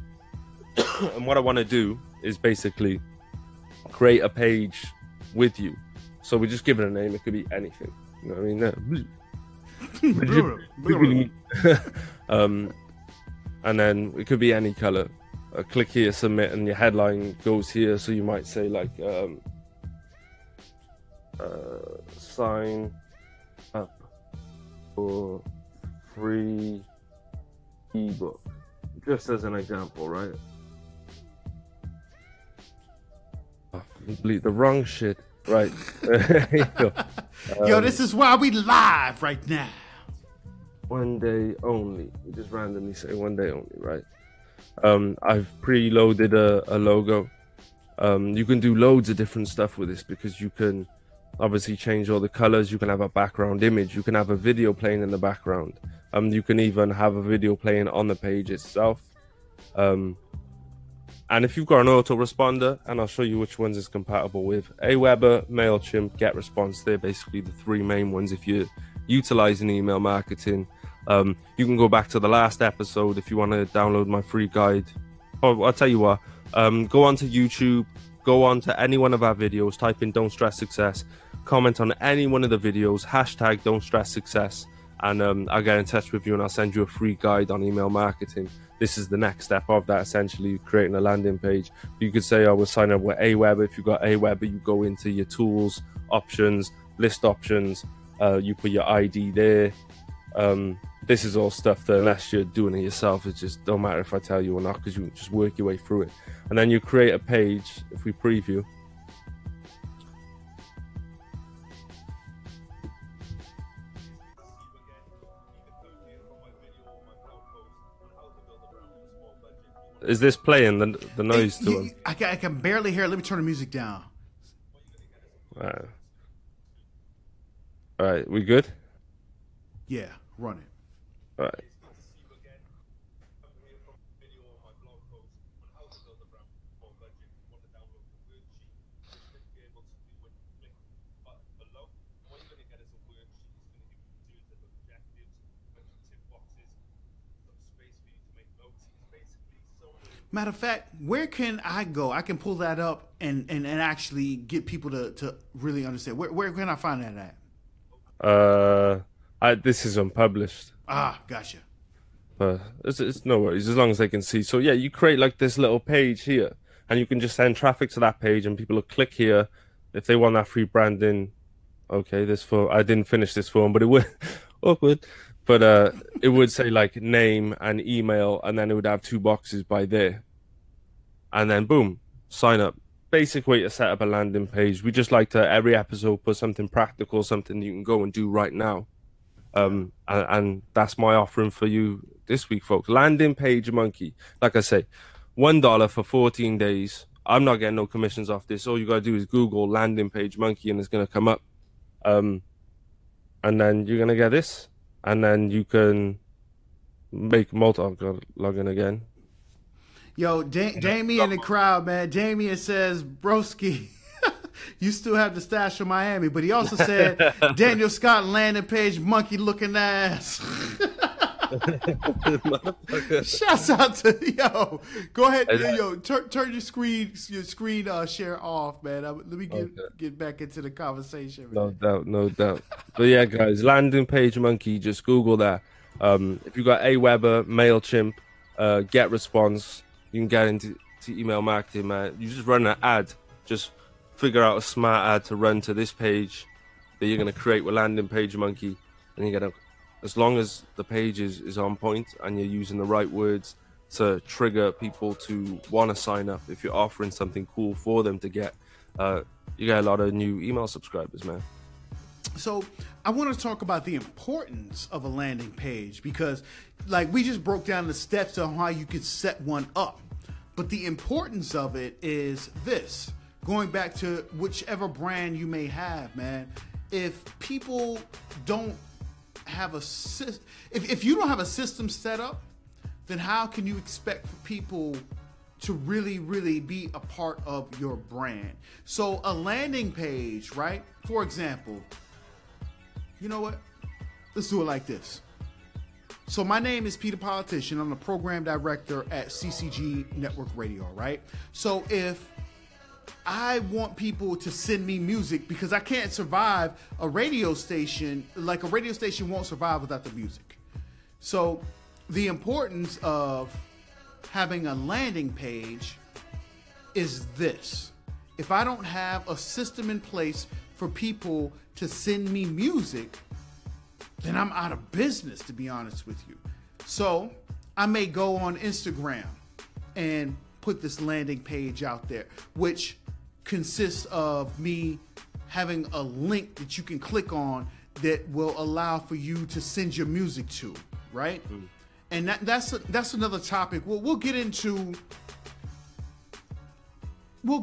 And what I want to do is basically create a page with you. So we just give it a name. It could be anything. You know what I mean? And then it could be any color. Click here, submit, and your headline goes here. So you might say like sign up for free ebook, just as an example, right? Oh, complete the wrong shit, right? Yo, this is why we live right now. one day only. We just randomly say one day only, right? I've preloaded a logo. You can do loads of different stuff with this because you can obviously change all the colors. You can have a background image. You can have a video playing in the background. You can even have a video playing on the page itself. And if you've got an autoresponder, and I'll show you which ones it's compatible with, Aweber, MailChimp, GetResponse, they're basically the three main ones if you're utilizing email marketing. You can go back to the last episode if you want to download my free guide. Oh, I'll tell you what, go onto YouTube, go on to any one of our videos, type in Don't Stress Success, comment on any one of the videos, hashtag Don't Stress Success, and I'll get in touch with you and I'll send you a free guide on email marketing. This is the next step of that, essentially creating a landing page. You could say I will sign up with Aweber. If you've got Aweber, you go into your tools, options, list options, you put your ID there. This is all stuff that unless you're doing it yourself, it just don't matter if I tell you or not, because you can just work your way through it. And then you create a page. If we preview, is this playing the noise to him? I can barely hear it. Let me turn the music down. All right, we good? Yeah, run it. All right. Matter of fact, where can I go? I can pull that up and actually get people to really understand. Where can I find that at? This is unpublished. Ah, gotcha. But it's no worries as long as they can see. So yeah, you create like this little page here, and you can just send traffic to that page, and people will click here if they want that free branding. Okay, this form, I didn't finish this form, but it would awkward. But it would say like name and email, and then it would have two boxes by there. And then boom, sign up. Basic way to set up a landing page. We just like to, every episode, put something practical, something you can go and do right now. And that's my offering for you this week, folks. Landing Page Monkey. Like I say, $1 for 14 days. I'm not getting no commissions off this. All you got to do is Google Landing Page Monkey, and it's going to come up. And then you're going to get this. And then you can make multi. I've got to log in again. Yo, Damien in the crowd, man. Damien says, broski, you still have the stash from Miami. But he also said, Daniel Scott landing page monkey looking ass. Shouts out to, yo, go ahead. Yo, turn your screen share off, man. Let me get back into the conversation, man. No doubt. But yeah, guys, landing page monkey, just Google that. If you got Aweber, MailChimp, GetResponse, you can get into email marketing, man. You just run an ad. Just figure out a smart ad to run to this page that you're going to create with Landing Page Monkey. And you get a, as long as the page is on point and you're using the right words to trigger people to want to sign up. If you're offering something cool for them to get, you get a lot of new email subscribers, man. So I want to talk about the importance of a landing page, because like we just broke down the steps on how you could set one up. But the importance of it is this, going back to whichever brand you may have, man. If people don't have if you don't have a system set up, then how can you expect for people to really be a part of your brand? So a landing page, right? For example, you know what? Let's do it like this. So my name is PThePolitician. I'm the program director at CCG Network Radio, right? So if I want people to send me music, because I can't survive a radio station, like a radio station won't survive without the music. So the importance of having a landing page is this. If I don't have a system in place for people to send me music, then I'm out of business, to be honest with you. So I may go on Instagram and put this landing page out there, which consists of me having a link that you can click on that will allow for you to send your music to, right? And that's another topic. We'll get into. Let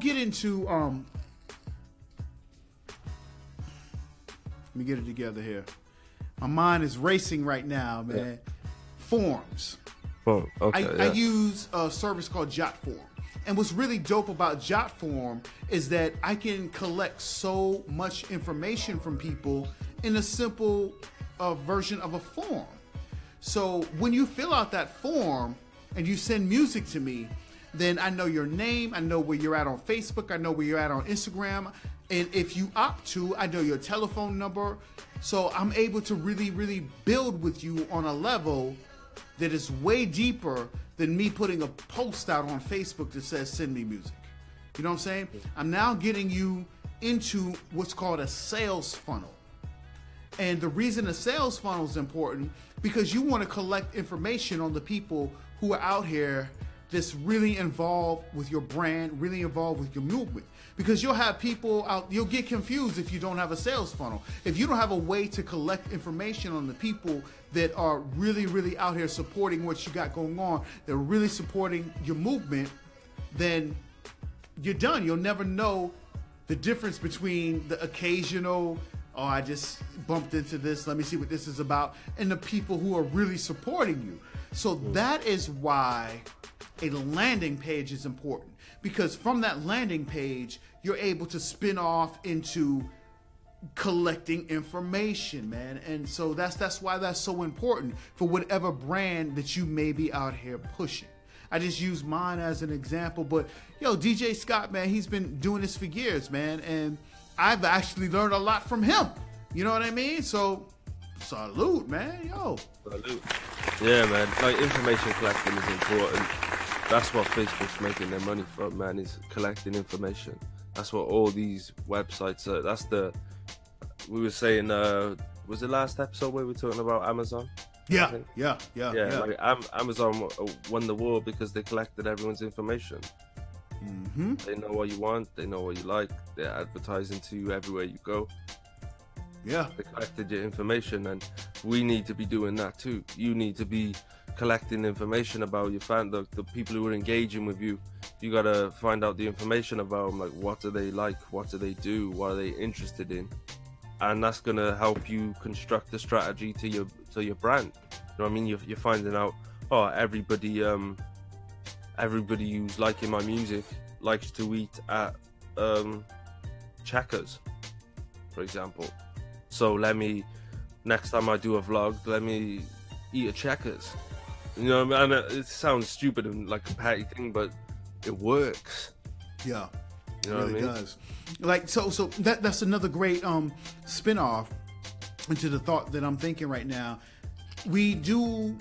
me get it together here. My mind is racing right now, man. Forms. Oh, okay. I use a service called Jotform. And what's really dope about Jotform is that I can collect so much information from people in a simple version of a form. So when you fill out that form and you send music to me, then I know your name, I know where you're at on Facebook, I know where you're at on Instagram, and if you opt to, I know your telephone number. So I'm able to really, really build with you on a level that is way deeper than me putting a post out on Facebook that says send me music. You know what I'm saying? I'm now getting you into what's called a sales funnel. And the reason a sales funnel is important, because you want to collect information on the people who are out here that's really involved with your brand, really involved with your movement. Because you'll have people out, you'll get confused if you don't have a sales funnel. If you don't have a way to collect information on the people that are really, really out here supporting what you got going on, they're really supporting your movement, then you're done. You'll never know the difference between the occasional, oh, I just bumped into this, let me see what this is about, and the people who are really supporting you. So that is why a landing page is important, because from that landing page, you're able to spin off into collecting information, man. And so that's why that's so important for whatever brand that you may be out here pushing. I just use mine as an example, but yo, DJ Scott, man, he's been doing this for years, man, and I've actually learned a lot from him. You know what I mean? So salute, man. Yo, salute. Yeah, man, like information collecting is important. That's what Facebook's making their money from, man, is collecting information. That's what all these websites are. That's we were saying, was the last episode where we were talking about Amazon? Yeah. Like Amazon won the war because they collected everyone's information. Mm-hmm. They know what you want, they know what you like, they're advertising to you everywhere you go. Yeah. They collected your information, and we need to be doing that too. You need to be collecting information about your fan, the people who are engaging with you. You gotta find out the information about them, like what do they like, what do they do, what are they interested in, and that's gonna help you construct a strategy to your brand. You know what I mean? You're finding out, oh, everybody who's liking my music likes to eat at Checkers, for example. So next time I do a vlog, let me eat at Checkers. You know, and it sounds stupid and like a petty thing, but it works. Yeah, you know it really does. Like so that's another great spin-off into the thought that I'm thinking right now. We do,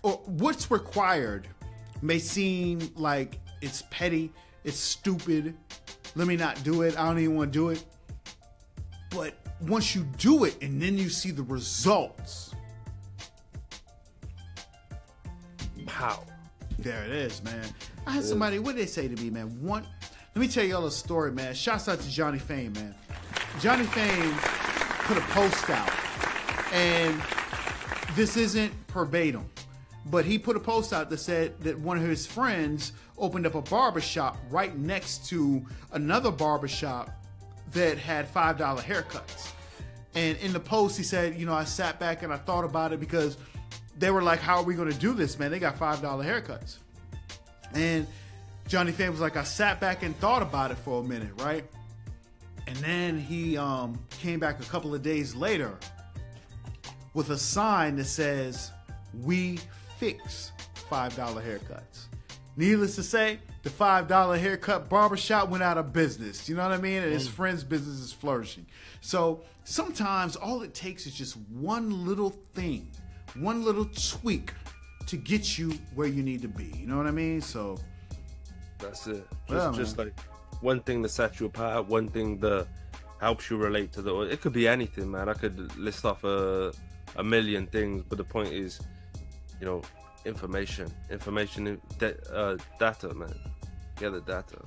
or what's required may seem like it's petty, it's stupid. Let me not do it. I don't even want to do it. But once you do it and then you see the results, pow, there it is, man. I had somebody, what did they say to me, man? Let me tell y'all a story, man. Shouts out to Johnny Fame, man. Johnny Fame put a post out, and this isn't verbatim, but he put a post out that said that one of his friends opened up a barbershop right next to another barbershop that had $5 haircuts. And in the post, he said, you know, I sat back and I thought about it, because they were like, how are we going to do this, man? They got $5 haircuts. And Johnny Fame was like, I sat back and thought about it for a minute, right? And then he came back a couple of days later with a sign that says, we fix $5 haircuts. Needless to say, the $5 haircut barbershop went out of business. You know what I mean? And his friend's business is flourishing. So sometimes all it takes is just one little thing, one little tweak to get you where you need to be. You know what I mean? So that's it. Just like one thing that sets you apart, one thing that helps you relate to it could be anything, man. I could list off a million things, but the point is, you know, information, data, man. Get the data.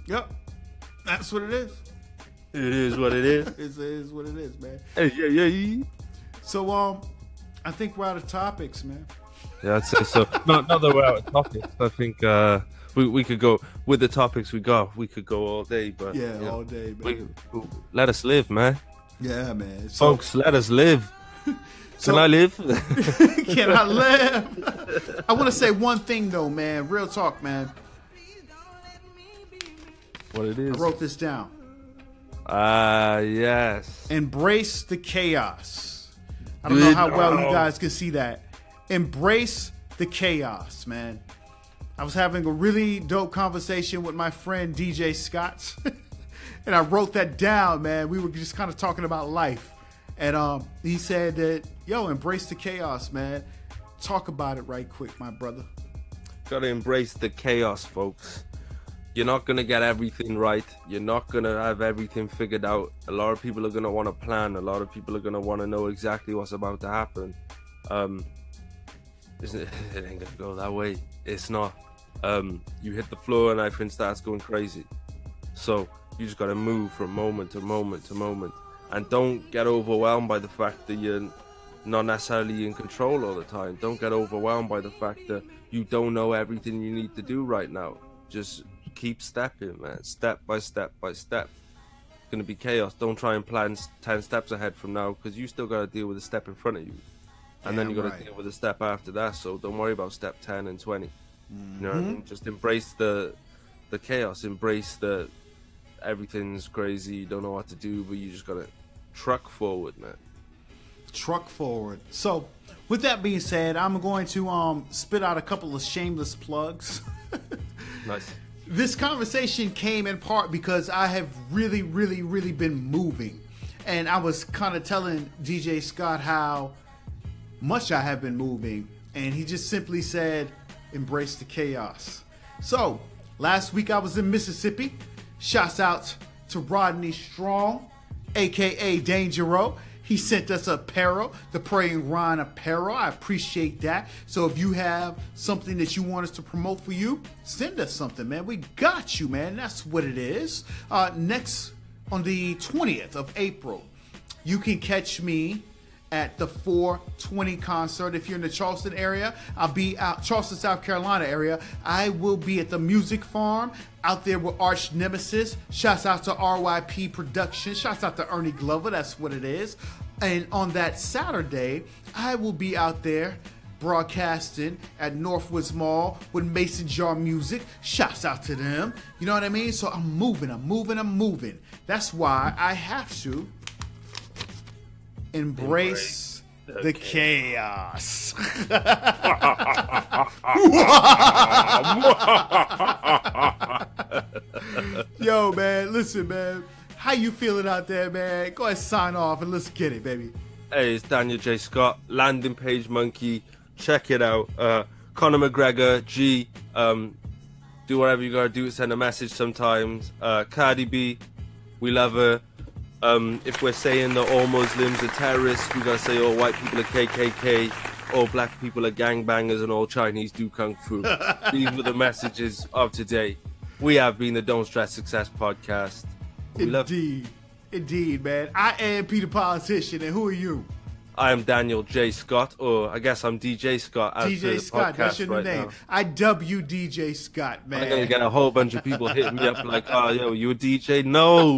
Yep, that's what it is. It is what it is. It is what it is, man. Hey, yeah. So, I think we're out of topics, man. Yeah, I'd say so. Not that we're out of topics. I think we could go with the topics we got. We could go all day, but yeah, all day, man. Let us live, man. Yeah, man. So, folks, let us live. Can I live? Can I live? I want to say one thing though, man. Real talk, man. What it is? I wrote this down. Yes. Embrace the chaos. I don't know how well you guys can see that. Embrace the chaos, man. I was having a really dope conversation with my friend DJ Scott, and I wrote that down, man. We were just kind of talking about life. And he said that, yo, embrace the chaos, man. Talk about it right quick, my brother. Gotta embrace the chaos, folks. You're not gonna get everything right. You're not gonna have everything figured out. A lot of people are gonna want to plan. A lot of people are gonna want to know exactly what's about to happen. It ain't gonna go that way. It's not. You hit the floor and everything starts going crazy. So you just gotta move from moment to moment to moment. And don't get overwhelmed by the fact that you're not necessarily in control all the time. Don't get overwhelmed by the fact that you don't know everything you need to do right now. Just keep stepping, man. Step by step by step. It's going to be chaos. Don't try and plan 10 steps ahead from now, because you still got to deal with the step in front of you. And then you got to deal with the step after that. So don't worry about step 10 and 20. You know what I mean? Just embrace the chaos. Embrace the everything's crazy. You don't know what to do, but you just got to truck forward, man. Truck forward. So, with that being said, I'm going to spit out a couple of shameless plugs. Nice. This conversation came in part because I have really been moving. And I was kind of telling DJ Scott how much I have been moving. And he just simply said, embrace the chaos. So, last week I was in Mississippi. Shouts out to Rodney Strong, a.k.a. Dangerous. He sent us apparel, the Praying Ron apparel. I appreciate that. So if you have something that you want us to promote for you, send us something, man. We got you, man. That's what it is. Next, on the 20th of April, you can catch me at the 420 concert. If you're in the Charleston area, I'll be out, Charleston, South Carolina area. I will be at the Music Farm out there with Arch Nemesis. Shouts out to RYP Productions. Shouts out to Ernie Glover. That's what it is. And on that Saturday, I will be out there broadcasting at Northwoods Mall with Mason Jar Music. Shouts out to them. You know what I mean? So I'm moving. That's why I have to embrace the chaos. Yo, man, listen, man. How you feeling out there, man? Go ahead, sign off, and let's get it, baby. Hey, it's Daniel J. Scott, Landing Page Monkey. Check it out. Conor McGregor, G. Do whatever you gotta do. Send a message sometimes. Cardi B, we love her. If we're saying that all Muslims are terrorists, we gotta say all white people are KKK, all black people are gangbangers, and all Chinese do kung fu. These were the messages of today. We have been the Don't Stress Success podcast. Indeed, man. I am PThePolitician, and who are you? I am Daniel J. Scott, or I guess I'm DJ Scott. DJ Scott, that's your new name. Now. I W DJ Scott, man. I'm gonna get a whole bunch of people hitting me up like, "Oh, yo, you a DJ?" No,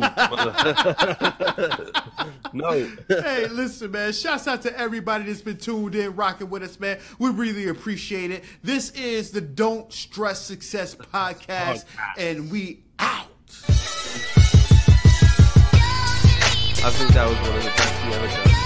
no. Hey, listen, man. Shouts out to everybody that's been tuned in, rocking with us, man. We really appreciate it. This is the Don't Stress Success podcast, and we out. I think that was one of the best we ever done.